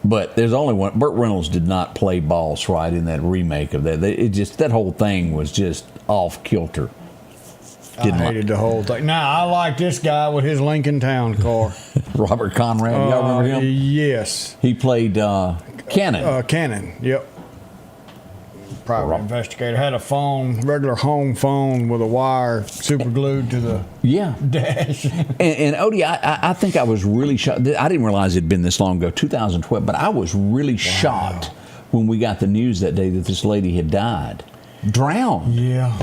But there's only one. Burt Reynolds did not play Boss right in that remake of that. That whole thing was just off kilter. I hated the whole thing. Now, I like this guy with his Lincoln Town car. Robert Conrad, y'all remember him? Yes. He played Cannon. Cannon, yep. Private investigator. Had a phone, regular home phone with a wire super glued to the dash. And Odie, I think I was really shocked. I didn't realize it had been this long ago, 2012, but I was really shocked when we got the news that day that this lady had died. Drowned. Yeah.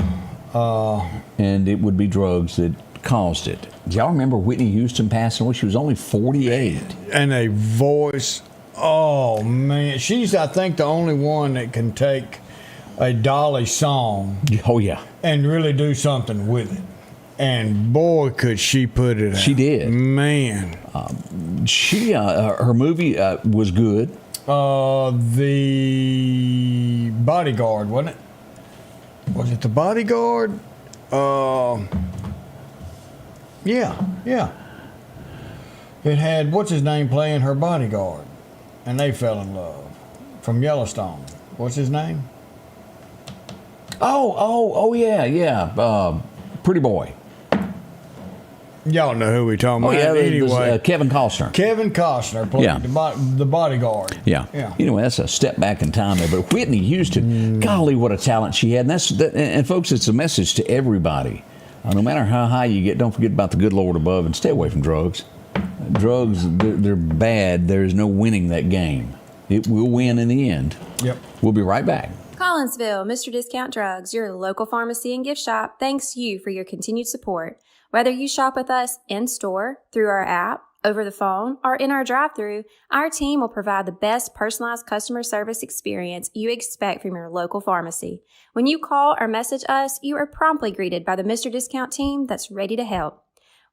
And it would be drugs that caused it. Do y'all remember Whitney Houston passing away? She was only 48. And a voice. Oh, man. She's, I think, the only one that can take a Dolly song. Oh, yeah. And really do something with it. And boy, could she put it out. She did. Man. Her movie was good. The Bodyguard, wasn't it? Was it The Bodyguard? Yeah. It had, what's his name playing her bodyguard? And they fell in love. From Yellowstone. What's his name? Yeah. Pretty Boy. Y'all know who we talking about. Anyway. Kevin Costner. Kevin Costner played the bodyguard. Yeah. Anyway, that's a step back in time there. But Whitney Houston, golly, what a talent she had. And folks, it's a message to everybody. No matter how high you get, don't forget about the good Lord above and stay away from drugs. Drugs, they're bad. There's no winning that game. It will win in the end. Yep. We'll be right back. Collinsville, Mr. Discount Drugs, your local pharmacy and gift shop, thanks you for your continued support. Whether you shop with us in-store, through our app, over the phone, or in our drive-thru, our team will provide the best personalized customer service experience you expect from your local pharmacy. When you call or message us, you are promptly greeted by the Mr. Discount team that's ready to help.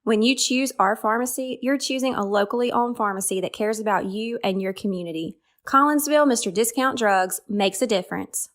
When you choose our pharmacy, you're choosing a locally owned pharmacy that cares about you and your community. Collinsville, Mr. Discount Drugs makes a difference.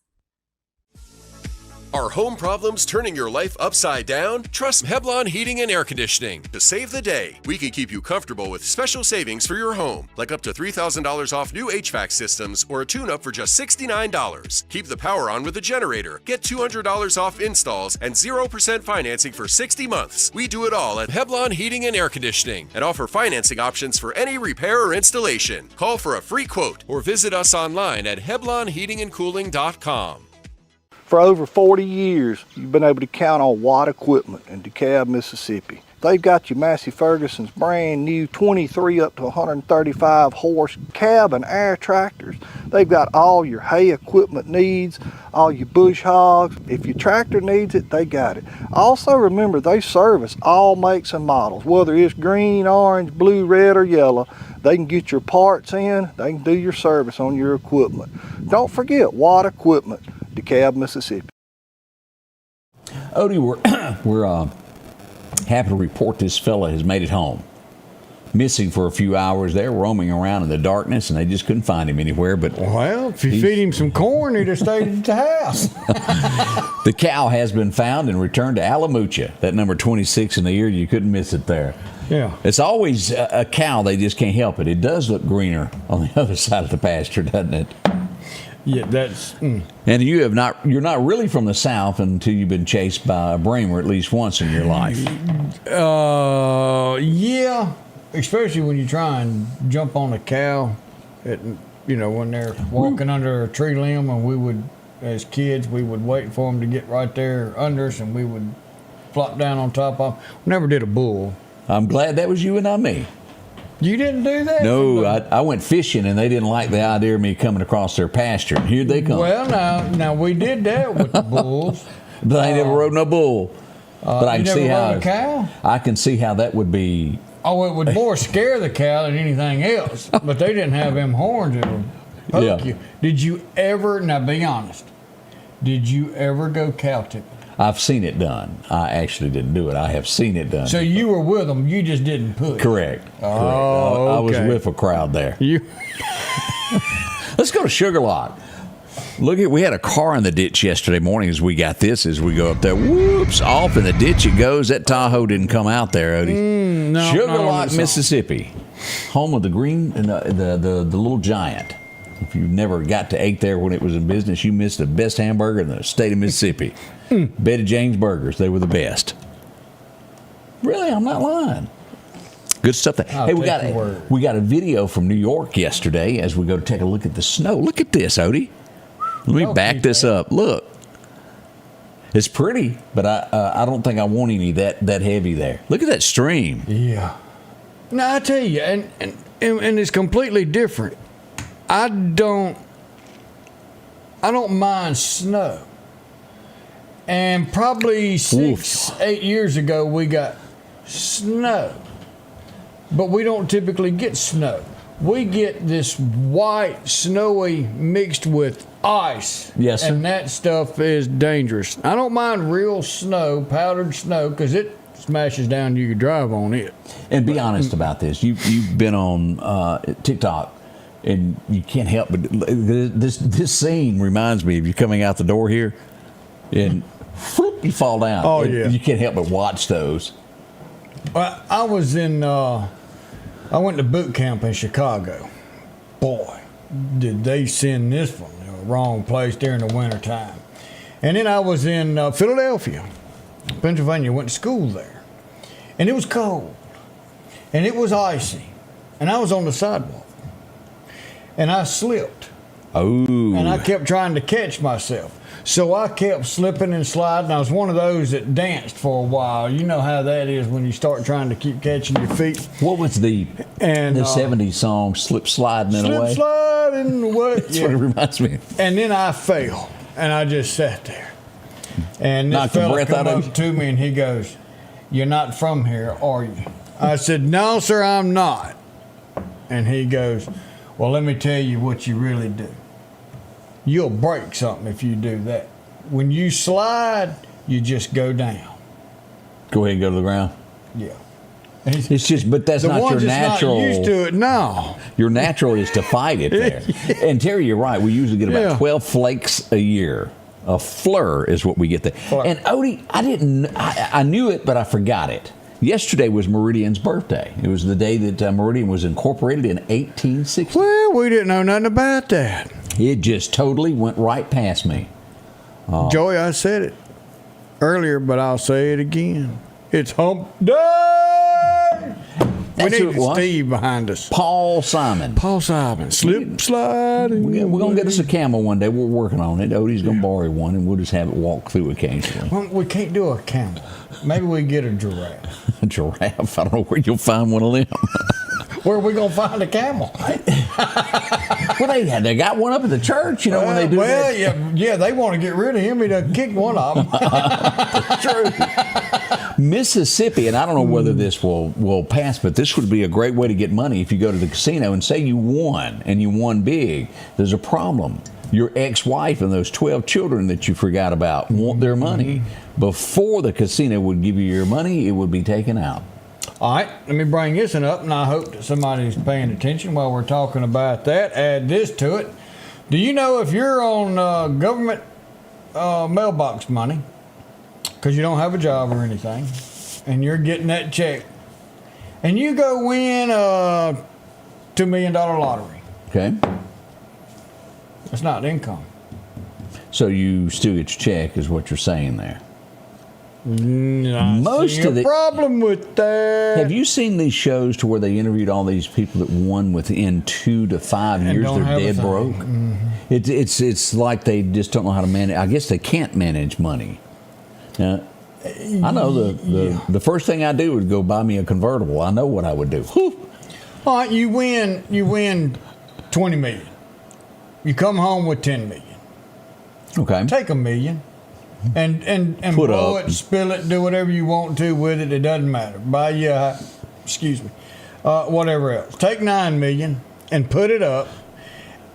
Are home problems turning your life upside down? Trust Heblon Heating and Air Conditioning to save the day. We can keep you comfortable with special savings for your home, like up to $3,000 off new HVAC systems or a tune-up for just $69. Keep the power on with a generator. Get $200 off installs and 0% financing for 60 months. We do it all at Heblon Heating and Air Conditioning and offer financing options for any repair or installation. Call for a free quote or visit us online at HeblonHeatingandCooling.com. For over 40 years, you've been able to count on Watt Equipment in DeKalb, Mississippi. They've got your Massey Ferguson's brand new 23 up to 135 horse cab and air tractors. They've got all your hay equipment needs, all your bush hogs. If your tractor needs it, they got it. Also remember, they service all makes and models, whether it's green, orange, blue, red, or yellow. They can get your parts in, they can do your service on your equipment. Don't forget Watt Equipment, DeKalb, Mississippi. Odie, we're happy to report this fella has made it home. Missing for a few hours there, roaming around in the darkness, and they just couldn't find him anywhere. But well, if you feed him some corn, he'd have stayed at the house. The cow has been found and returned to Alamucha. That number 26 in the year, you couldn't miss it there. Yeah. It's always a cow, they just can't help it. It does look greener on the other side of the pasture, doesn't it? Yeah, that's. And you're not really from the South until you've been chased by a Bramer at least once in your life. Yeah, especially when you try and jump on a cow, when they're walking under a tree limb, and we would, as kids, we would wait for them to get right there under us, and we would flop down on top of them. We never did a bull. I'm glad that was you and not me. You didn't do that? No, I went fishing, and they didn't like the idea of me coming across their pasture. And here they come. Well, now we did that with the bulls. But I never rode no bull. But I can see how rode a cow? I can see how that would be. Oh, it would more scare the cow than anything else. But they didn't have them horns that would poke you. Did you ever? Now, be honest. Did you ever go cow tipping? I've seen it done. I actually didn't do it. I have seen it done. So you were with them. You just didn't push. Correct. Oh, I was okay. with a crowd there. Let's go to Sugarlock. We had a car in the ditch yesterday morning as we got this. As we go up there, whoops, off in the ditch it goes. That Tahoe didn't come out there, Odie. No, Sugar not on Lock, this song. Mississippi, home of the green and the little giant. If you never got to eat there when it was in business, you missed the best hamburger in the state of Mississippi. Betty Jane's Burgers, they were the best. Really, I'm not lying. Good stuff there. Hey, we got a video from New York yesterday as we go to take a look at the snow. Look at this, Odie. Let me back this up. Look. It's pretty, but I don't think I want any that heavy there. Look at that stream. Yeah. Now I tell you, and it's completely different. I don't mind snow. And probably 6-8 years ago we got snow. But we don't typically get snow. We get this white, snowy mixed with ice. Yes, sir. And that stuff is dangerous. I don't mind real snow, powdered snow, because it smashes down. You can drive on it. And be honest about this. You've been on TikTok, and you can't help but this scene reminds me of you coming out the door here, and whoop, you fall down. Oh, and yeah. You can't help but watch those. Well, I was in. I went to boot camp in Chicago. Boy, did they send this from the wrong place during the wintertime. And then I was in Philadelphia, Pennsylvania, went to school there. And it was cold. And it was icy. And I was on the sidewalk. And I slipped. Oh. And I kept trying to catch myself. So I kept slipping and sliding. I was one of those that danced for a while. You know how that is when you start trying to keep catching your feet. What was the 70s song, Slip Sliding in a Way? Slip sliding away. That's what it reminds me of. And then I fell, and I just sat there. And this Knocked the fella breath come out of up to me, and he goes, "You're not from here, are you?" I said, "No, sir, I'm not." And he goes, "Well, let me tell you what you really do. You'll break something if you do that. When you slide, you just go down." Go ahead and go to the ground. Yeah. It's just, but that's The not ones your that's natural. not used to it, no. Your natural is to fight it there. And Terry, you're right. We usually get about Yeah. 12 flakes a year. A flur is what we get there. Flur. And Odie, I knew it, but I forgot it. Yesterday was Meridian's birthday. It was the day that Meridian was incorporated in 1860. Well, we didn't know nothing about that. It just totally went right past me. Joey, I said it earlier, but I'll say it again. It's hump day! We That's who need it was. Steve behind us. Paul Simon. Paul Simon. Slip, sliding. We're going to get us a camel one day. We're working on it. Odie's going to borrow one, and we'll just have it walk through occasionally. Well, we can't do a camel. Maybe we get a giraffe. A giraffe? I don't know where you'll find one of them. Where are we going to find a camel? Well, they got one up at the church, you know, when they do that. Yeah, they want to get rid of him. He done kicked one of them. True. Mississippi, and I don't know whether this will pass, but this would be a great way to get money if you go to the casino and say you won, and you won big. There's a problem. Your ex-wife and those 12 children that you forgot about want their money. Before the casino would give you your money, it would be taken out. All right, let me bring this one up, and I hope that somebody's paying attention while we're talking about that. Add this to it. Do you know if you're on government mailbox money, because you don't have a job or anything, and you're getting that check, and you go win a $2 million lottery? Okay. That's not income. So you still get your check, is what you're saying there. Most of the problem with that. Have you seen these shows to where they interviewed all these people that won within 2 to 5 years? don't They're have a dead thing. broke. It's like they just don't know how to manage. I guess they can't manage money. I know the first thing I do would go buy me a convertible. I know what I would do. Whew. All right, you win $20 million. You come home with $10 million. Okay. Take $1 million. And Put blow up. it, spill it, do whatever you want to with it. It doesn't matter. Buy you, whatever else. Take $9 million and put it up.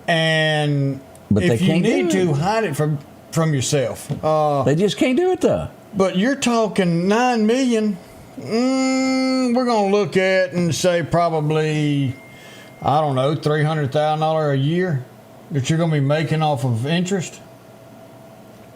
And But if they you can't need do to, it. hide it from yourself. They just can't do it though. But you're talking $9 million. We're gonna look at and say probably, I don't know, $300,000 a year. that you're going to be making off of interest?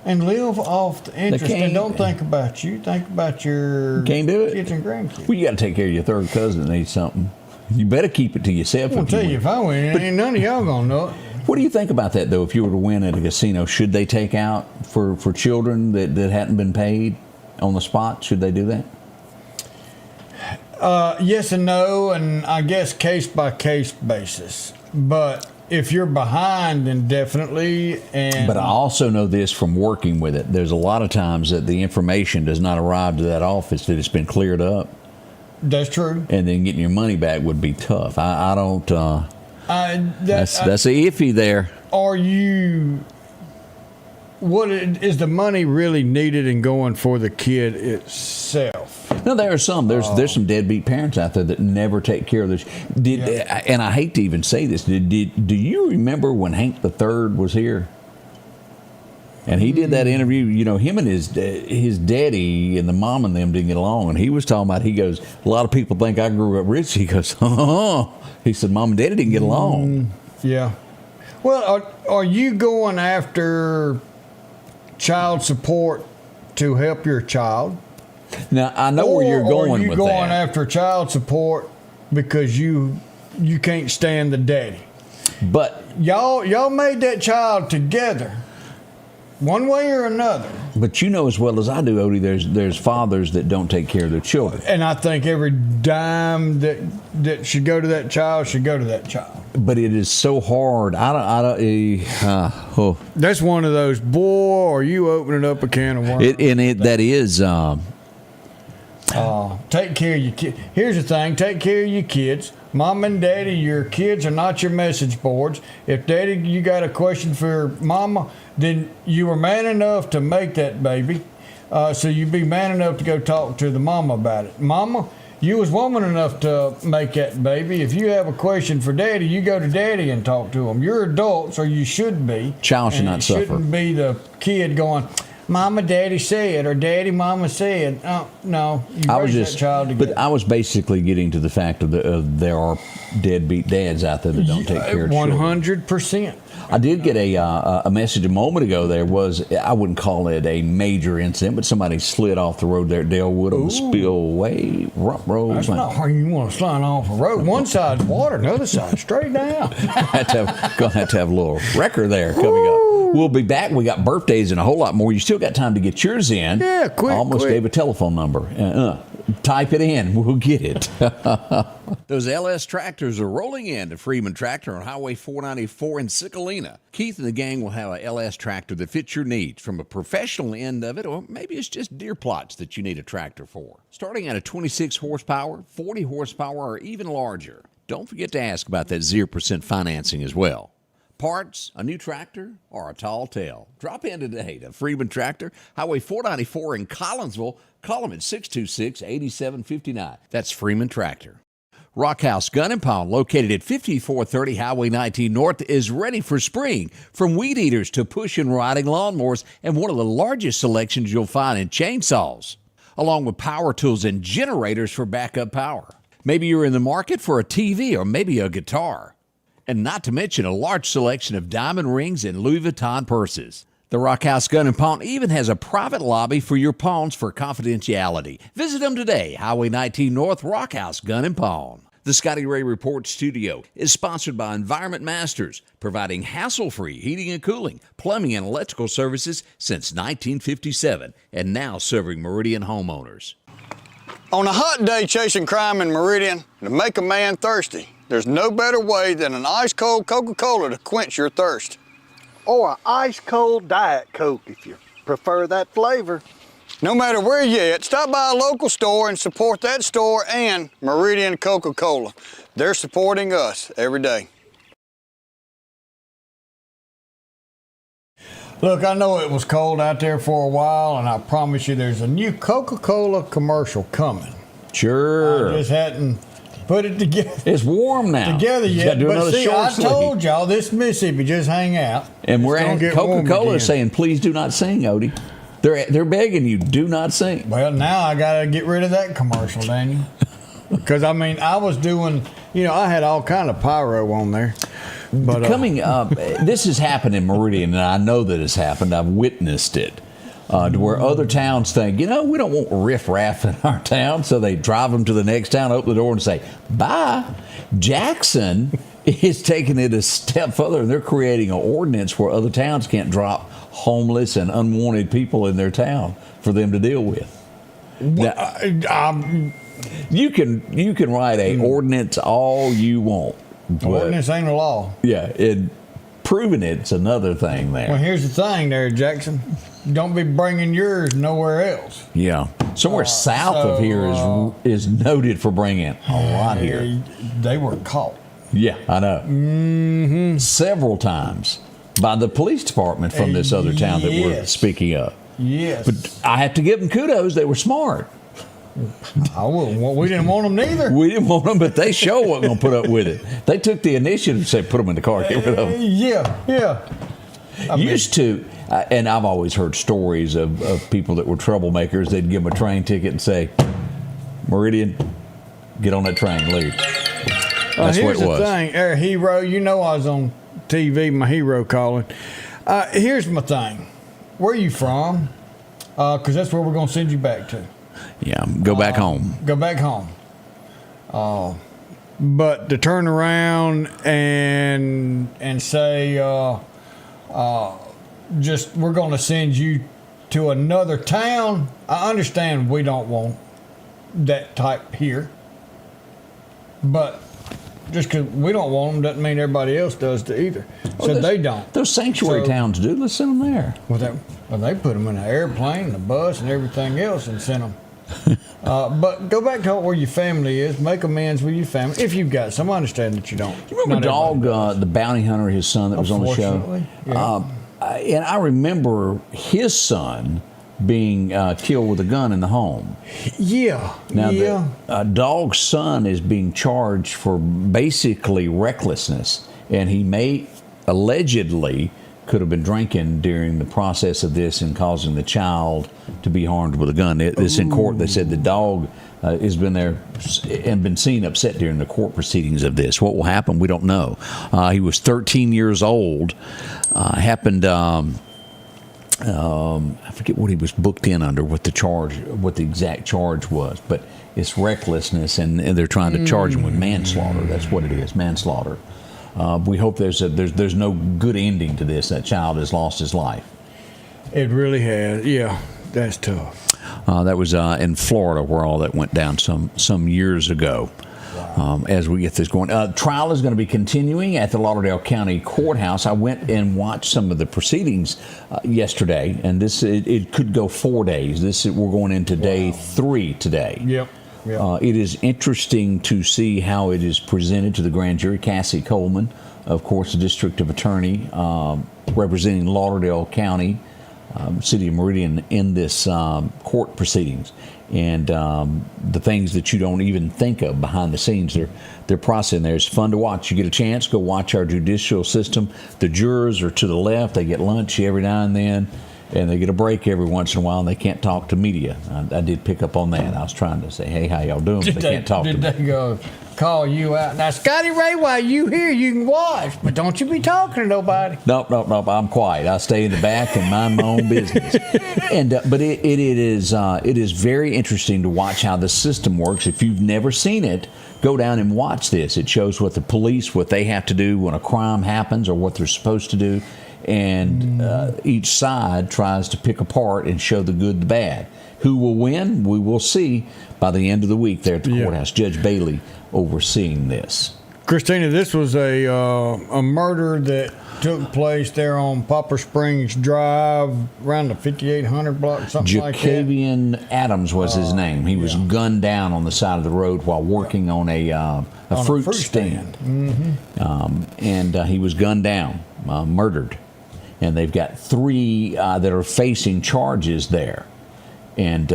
And live off the interest and don't think about you. Think about your Can't do it. kids and grandkids. Well, you got to take care of your third cousin that needs something. You better keep it to yourself. I'll tell you, if I win, ain't none of y'all going to know it. What do you think about that, though? If you were to win at a casino, should they take out for children that hadn't been paid on the spot? Should they do that? Yes and no, and I guess case by case basis. But if you're behind, then definitely. But I also know this from working with it. There's a lot of times that the information does not arrive to that office that it's been cleared up. That's true. And then getting your money back would be tough. I don't. That's iffy there. Are you? Is the money really needed and going for the kid itself? No, there are some. There's some deadbeat parents out there that never take care of this. And I hate to even say this. Do you remember when Hank III was here? And he did that interview. You know, him and his daddy and the mom and them didn't get along. And he was talking about. He goes, a lot of people think I grew up rich. He goes, he said, Mom and Daddy didn't get along. Yeah. Well, are you going after child support to help your child? Now, I know where you're going with that. Or are you going after child support because you can't stand the daddy? But y'all made that child together, one way or another. But you know as well as I do, Odie, there's fathers that don't take care of their children. And I think every dime that should go to that child should go to that child. But it is so hard. That's one of those, boy, are you opening up a can of worms. That is. Take care of your kids. Here's the thing. Take care of your kids. Mom and Daddy, your kids are not your message boards. If Daddy, you got a question for Mama, then you were man enough to make that baby. So you be man enough to go talk to the mama about it. Mama, you was woman enough to make that baby. If you have a question for Daddy, you go to Daddy and talk to him. You're adults, or you should be. Child should not suffer. Shouldn't be the kid going, Mama, Daddy said, or Daddy, Mama said. Oh, no, you raise that child together. But I was basically getting to the fact of there are deadbeat dads out there that don't take care of children. 100%. I did get a message a moment ago. There was, I wouldn't call it a major incident, but somebody slid off the road there at Dalewood on the spillway road. That's not how you want to slide off a road. One side's water, the other side's straight down. Gonna have to have a little wrecker there coming up. We'll be back. We got birthdays and a whole lot more. You still got time to get yours in. Yeah, quick. Almost gave a telephone number. Type it in. We'll get it. Those LS tractors are rolling in to Freeman Tractor on Highway 494 in Cicalina. Keith and the gang will have a LS tractor that fits your needs, from a professional end of it, or maybe it's just deer plots that you need a tractor for. Starting at a 26 horsepower, 40 horsepower, or even larger. Don't forget to ask about that 0% financing as well. Parts, a new tractor, or a tall tale. Drop in today to Freeman Tractor, Highway 494 in Collinsville. Call them at 626-8759. That's Freeman Tractor. Rockhouse Gun and Pound, located at 5430 Highway 19 North, is ready for spring. From weed eaters to push and riding lawnmowers, and one of the largest selections you'll find in chainsaws, along with power tools and generators for backup power. Maybe you're in the market for a TV or maybe a guitar. And not to mention a large selection of diamond rings and Louis Vuitton purses. The Rockhouse Gun and Pawn even has a private lobby for your pawns for confidentiality. Visit them today, Highway 19 North, Rockhouse Gun and Pawn. The Scotty Ray Report studio is sponsored by Environment Masters, providing hassle-free heating and cooling, plumbing and electrical services since 1957, and now serving Meridian homeowners. On a hot day chasing crime in Meridian, to make a man thirsty, there's no better way than an ice-cold Coca-Cola to quench your thirst. Or an ice-cold Diet Coke if you prefer that flavor. No matter where you're at, stop by a local store and support that store and Meridian Coca-Cola. They're supporting us every day. Look, I know it was cold out there for a while, and I promise you there's a new Coca-Cola commercial coming. Sure. I just hadn't put it together. It's warm now. Together yet. But see, I told y'all this Mississippi, just hang out. And we're at Coca-Cola saying, please do not sing, Odie. They're begging you, do not sing. Well, now I got to get rid of that commercial, Daniel. Because, I mean, I was doing, I had all kind of pyro on there. But coming up, this has happened in Meridian, and I know that it's happened. I've witnessed it. To where other towns think, we don't want riffraff in our town, so they drive them to the next town, open the door, and say, bye. Jackson is taking it a step further, and they're creating an ordinance where other towns can't drop homeless and unwanted people in their town for them to deal with. Now, you can write a ordinance all you want. Ordinance ain't a law. Yeah, proving it's another thing there. Well, here's the thing there, Jackson. Don't be bringing yours nowhere else. Yeah. Somewhere south of here is noted for bringing a lot here. They were caught. Yeah, I know. Mm-hmm. Several times by the police department from this other town that we're speaking of. Yes. But I have to give them kudos. They were smart. We didn't want them neither. We didn't want them, but they sure wasn't going to put up with it. They took the initiative to say, put them in the car, get rid of them. Yeah. Used to, and I've always heard stories of people that were troublemakers. They'd give them a train ticket and say, Meridian, get on that train, leave. That's what it was. Here's the thing, hero, I was on TV, my hero calling. Here's my thing. Where are you from? Because that's where we're going to send you back to. Yeah, go back home. Go back home. But to turn around and say, just we're going to send you to another town. I understand we don't want that type here, but just because we don't want them doesn't mean everybody else does either. So they don't. Those sanctuary towns do. Let's send them there. Well, they put them in an airplane, a bus, and everything else, and send them. But go back to where your family is. Make amends with your family if you've got some. I understand that you don't. You remember Dog, the bounty hunter, his son that was on the show? Yeah. And I remember his son being killed with a gun in the home. Yeah. Now, the Dog's son is being charged for basically recklessness, and he may allegedly could have been drinking during the process of this and causing the child to be harmed with a gun. This in court. They said the dog has been there and been seen upset during the court proceedings of this. What will happen, we don't know. He was 13 years old. Happened. I forget what he was booked in under, what the exact charge was, but it's recklessness, and they're trying to charge him with manslaughter. That's what it is, manslaughter. We hope there's no good ending to this. That child has lost his life. It really has. Yeah, that's tough. That was in Florida where all that went down some years ago. As we get this going, trial is going to be continuing at the Lauderdale County Courthouse. I went and watched some of the proceedings yesterday, and it could go 4 days. We're going into day 3 today. Yep. It is interesting to see how it is presented to the grand jury. Cassie Coleman, of course, the district attorney representing Lauderdale County, City of Meridian in this court proceedings. And the things that you don't even think of behind the scenes, they're processing there. It's fun to watch. You get a chance, go watch our judicial system. The jurors are to the left. They get lunch every now and then, and they get a break every once in a while, and they can't talk to media. I did pick up on that. I was trying to say, hey, how y'all doing? But they can't talk to me. Did they go call you out? Now, Scotty Ray, while you here, you can watch, but don't you be talking to nobody. Nope. I'm quiet. I stay in the back and mind my own business. But it is very interesting to watch how the system works. If you've never seen it, go down and watch this. It shows what the police, what they have to do when a crime happens or what they're supposed to do. And each side tries to pick apart and show the good, the bad. Who will win? We will see by the end of the week there at the courthouse. Judge Bailey overseeing this. Christina, this was a murder that took place there on Poplar Springs Drive, around the 5800 block, something like that. Jacavian Adams was his name. He was gunned down on the side of the road while working on a fruit stand. Mm-hmm. And he was gunned down, murdered. And they've got 3 that are facing charges there. And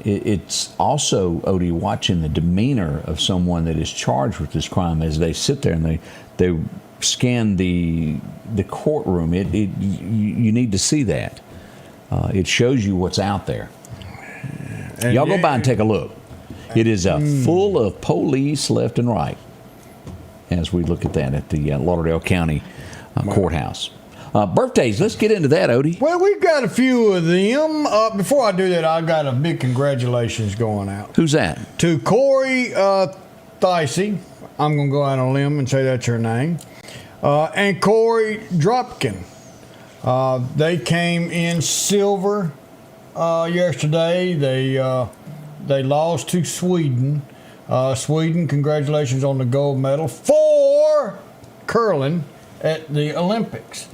it's also, Odie, watching the demeanor of someone that is charged with this crime as they sit there and they scan the courtroom. You need to see that. It shows you what's out there. And y'all go by and take a look. It is full of police left and right. as we look at that at the Lauderdale County Courthouse. Birthdays, let's get into that, Odie. Well, we've got a few of them. Before I do that, I've got a big congratulations going out. Who's that? To Corey Thicey. I'm going to go out on a limb and say that's her name. And Corey Dropkin. They came in silver yesterday. They lost to Sweden. Sweden, congratulations on the gold medal for curling at the Olympics.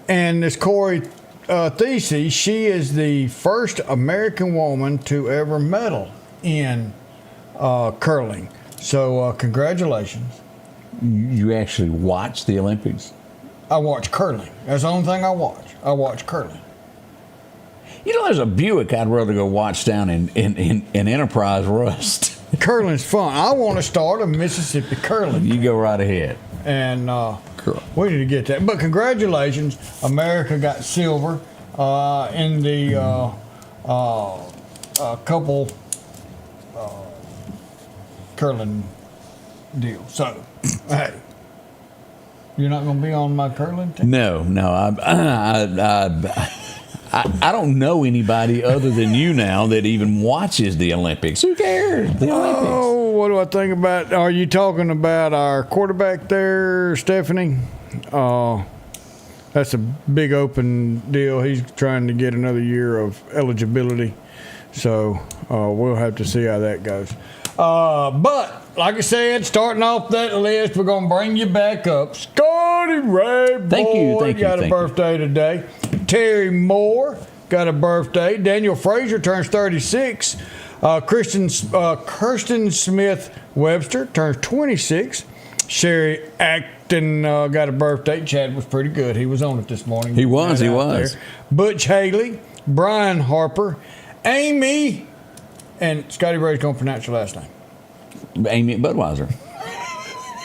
And this Corey Thicey, she is the first American woman to ever medal in curling. So congratulations. You actually watch the Olympics? I watch curling. That's the only thing I watch. I watch curling. You know, there's a Buick I'd rather go watch down in Enterprise Rust. Curling's fun. I want to start a Mississippi curling. You go right ahead. And cool. We need to get that. But congratulations, America got silver in the couple curling deal. So, hey, you're not going to be on my curling team? No. I don't know anybody other than you now that even watches the Olympics. Who cares? The Olympics. Oh, what do I think about? Are you talking about our quarterback there, Stephanie? That's a big open deal. He's trying to get another year of eligibility. So we'll have to see how that goes. But like I said, starting off that list, we're going to bring you back up. Scotty Ray Report. Thank you. Got a birthday today. Terry Moore got a birthday. Daniel Frazier turns 36. Kirsten Smith Webster turns 26. Sherry Acton got a birthday. Chad was pretty good. He was on it this morning. He was. There. Butch Haley, Brian Harper, Amy, and Scotty Ray's going to pronounce your last name. Amy Budweiser.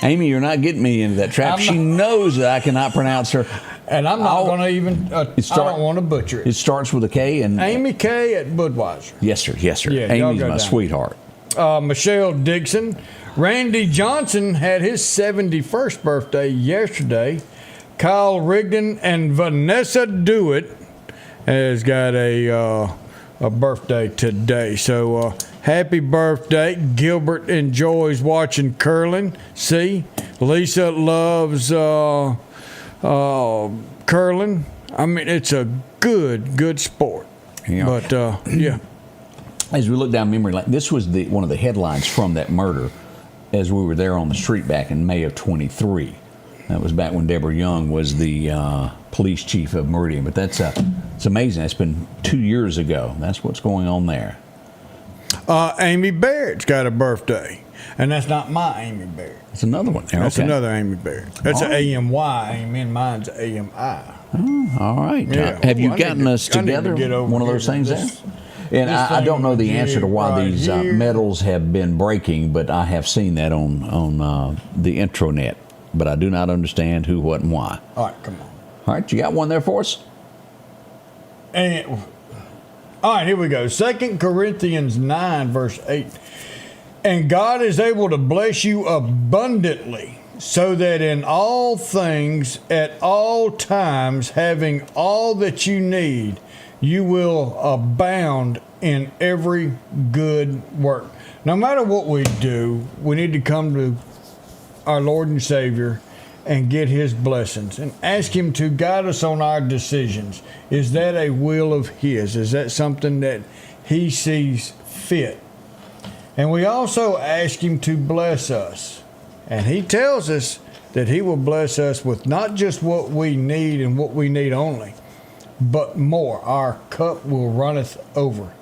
Amy, you're not getting me into that trap. She knows that I cannot pronounce her. And I'm not going to even, I don't want to butcher it. It starts with a K. And Amy K. at Budweiser. Yes, sir. Yeah, Amy's my sweetheart. Michelle Dixon. Randy Johnson had his 71st birthday yesterday. Kyle Rigdon and Vanessa Dewitt has got a birthday today. So happy birthday. Gilbert enjoys watching curling. See? Lisa loves curling. I mean, it's a good sport. Yeah. But yeah. As we look down memory lane, this was one of the headlines from that murder as we were there on the street back in May of 23. That was back when Deborah Young was the police chief of Meridian. But it's amazing. That's been 2 years ago. That's what's going on there. Amy Barrett's got a birthday. And that's not my Amy Barrett. That's another one. That's okay. another Amy Barrett. That's an A-M-Y. Amen. Mine's A-M-I. Oh, all right. Yeah. Have you gotten us together? One of those things there? And I don't know the answer to why these medals have been breaking, but I have seen that on the intranet. But I do not understand who, what, and why. All right, come on. All right, you got one there for us? All right, here we go. 2 Corinthians 9, verse 8. And God is able to bless you abundantly, so that in all things, at all times, having all that you need, you will abound in every good work. No matter what we do, we need to come to our Lord and Savior and get His blessings and ask Him to guide us on our decisions. Is that a will of His? Is that something that He sees fit? And we also ask Him to bless us. And He tells us that He will bless us with not just what we need and what we need only, but more. Our cup will runneth over.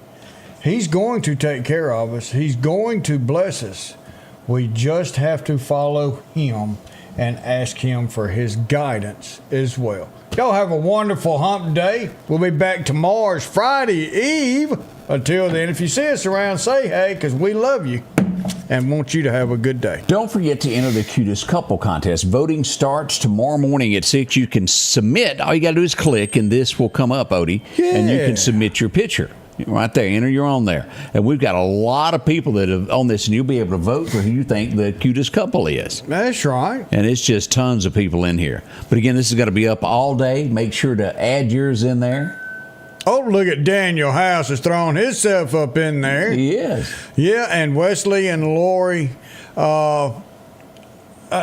He's going to take care of us. He's going to bless us. We just have to follow Him and ask Him for His guidance as well. Y'all have a wonderful hump day. We'll be back tomorrow's Friday Eve. Until then, if you see us around, say hey, because we love you and want you to have a good day. Don't forget to enter the Cutest Couple Contest. Voting starts tomorrow morning at 6. You can submit. All you got to do is click, and this will come up, Odie, and you can submit your picture. Right there, enter your own there. And we've got a lot of people that have on this, and you'll be able to vote for who you think the cutest couple is. That's right. And it's just tons of people in here. But again, this is going to be up all day. Make sure to add yours in there. Oh, look at Daniel House is throwing himself up in there. He is. Yeah, and Wesley and Lori.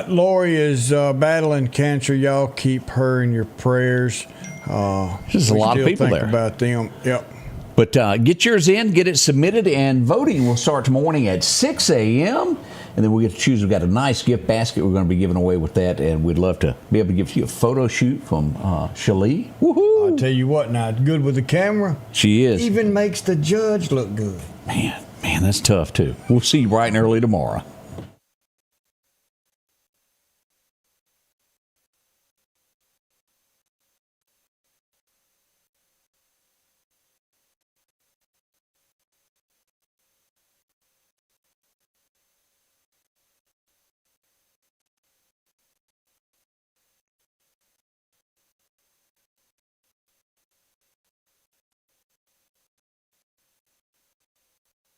Lori is battling cancer. Y'all keep her in your prayers. There's a lot of people think there. About them. Yep. But get yours in, get it submitted, and voting will start tomorrow morning at 6 a.m. And then we get to choose. We've got a nice gift basket we're going to be giving away with that, and we'd love to be able to give you a photo shoot from Shalee. Woohoo! I'll tell you what, now, good with the camera. She is. Even makes the judge look good. Man, that's tough, too. We'll see you bright and early tomorrow.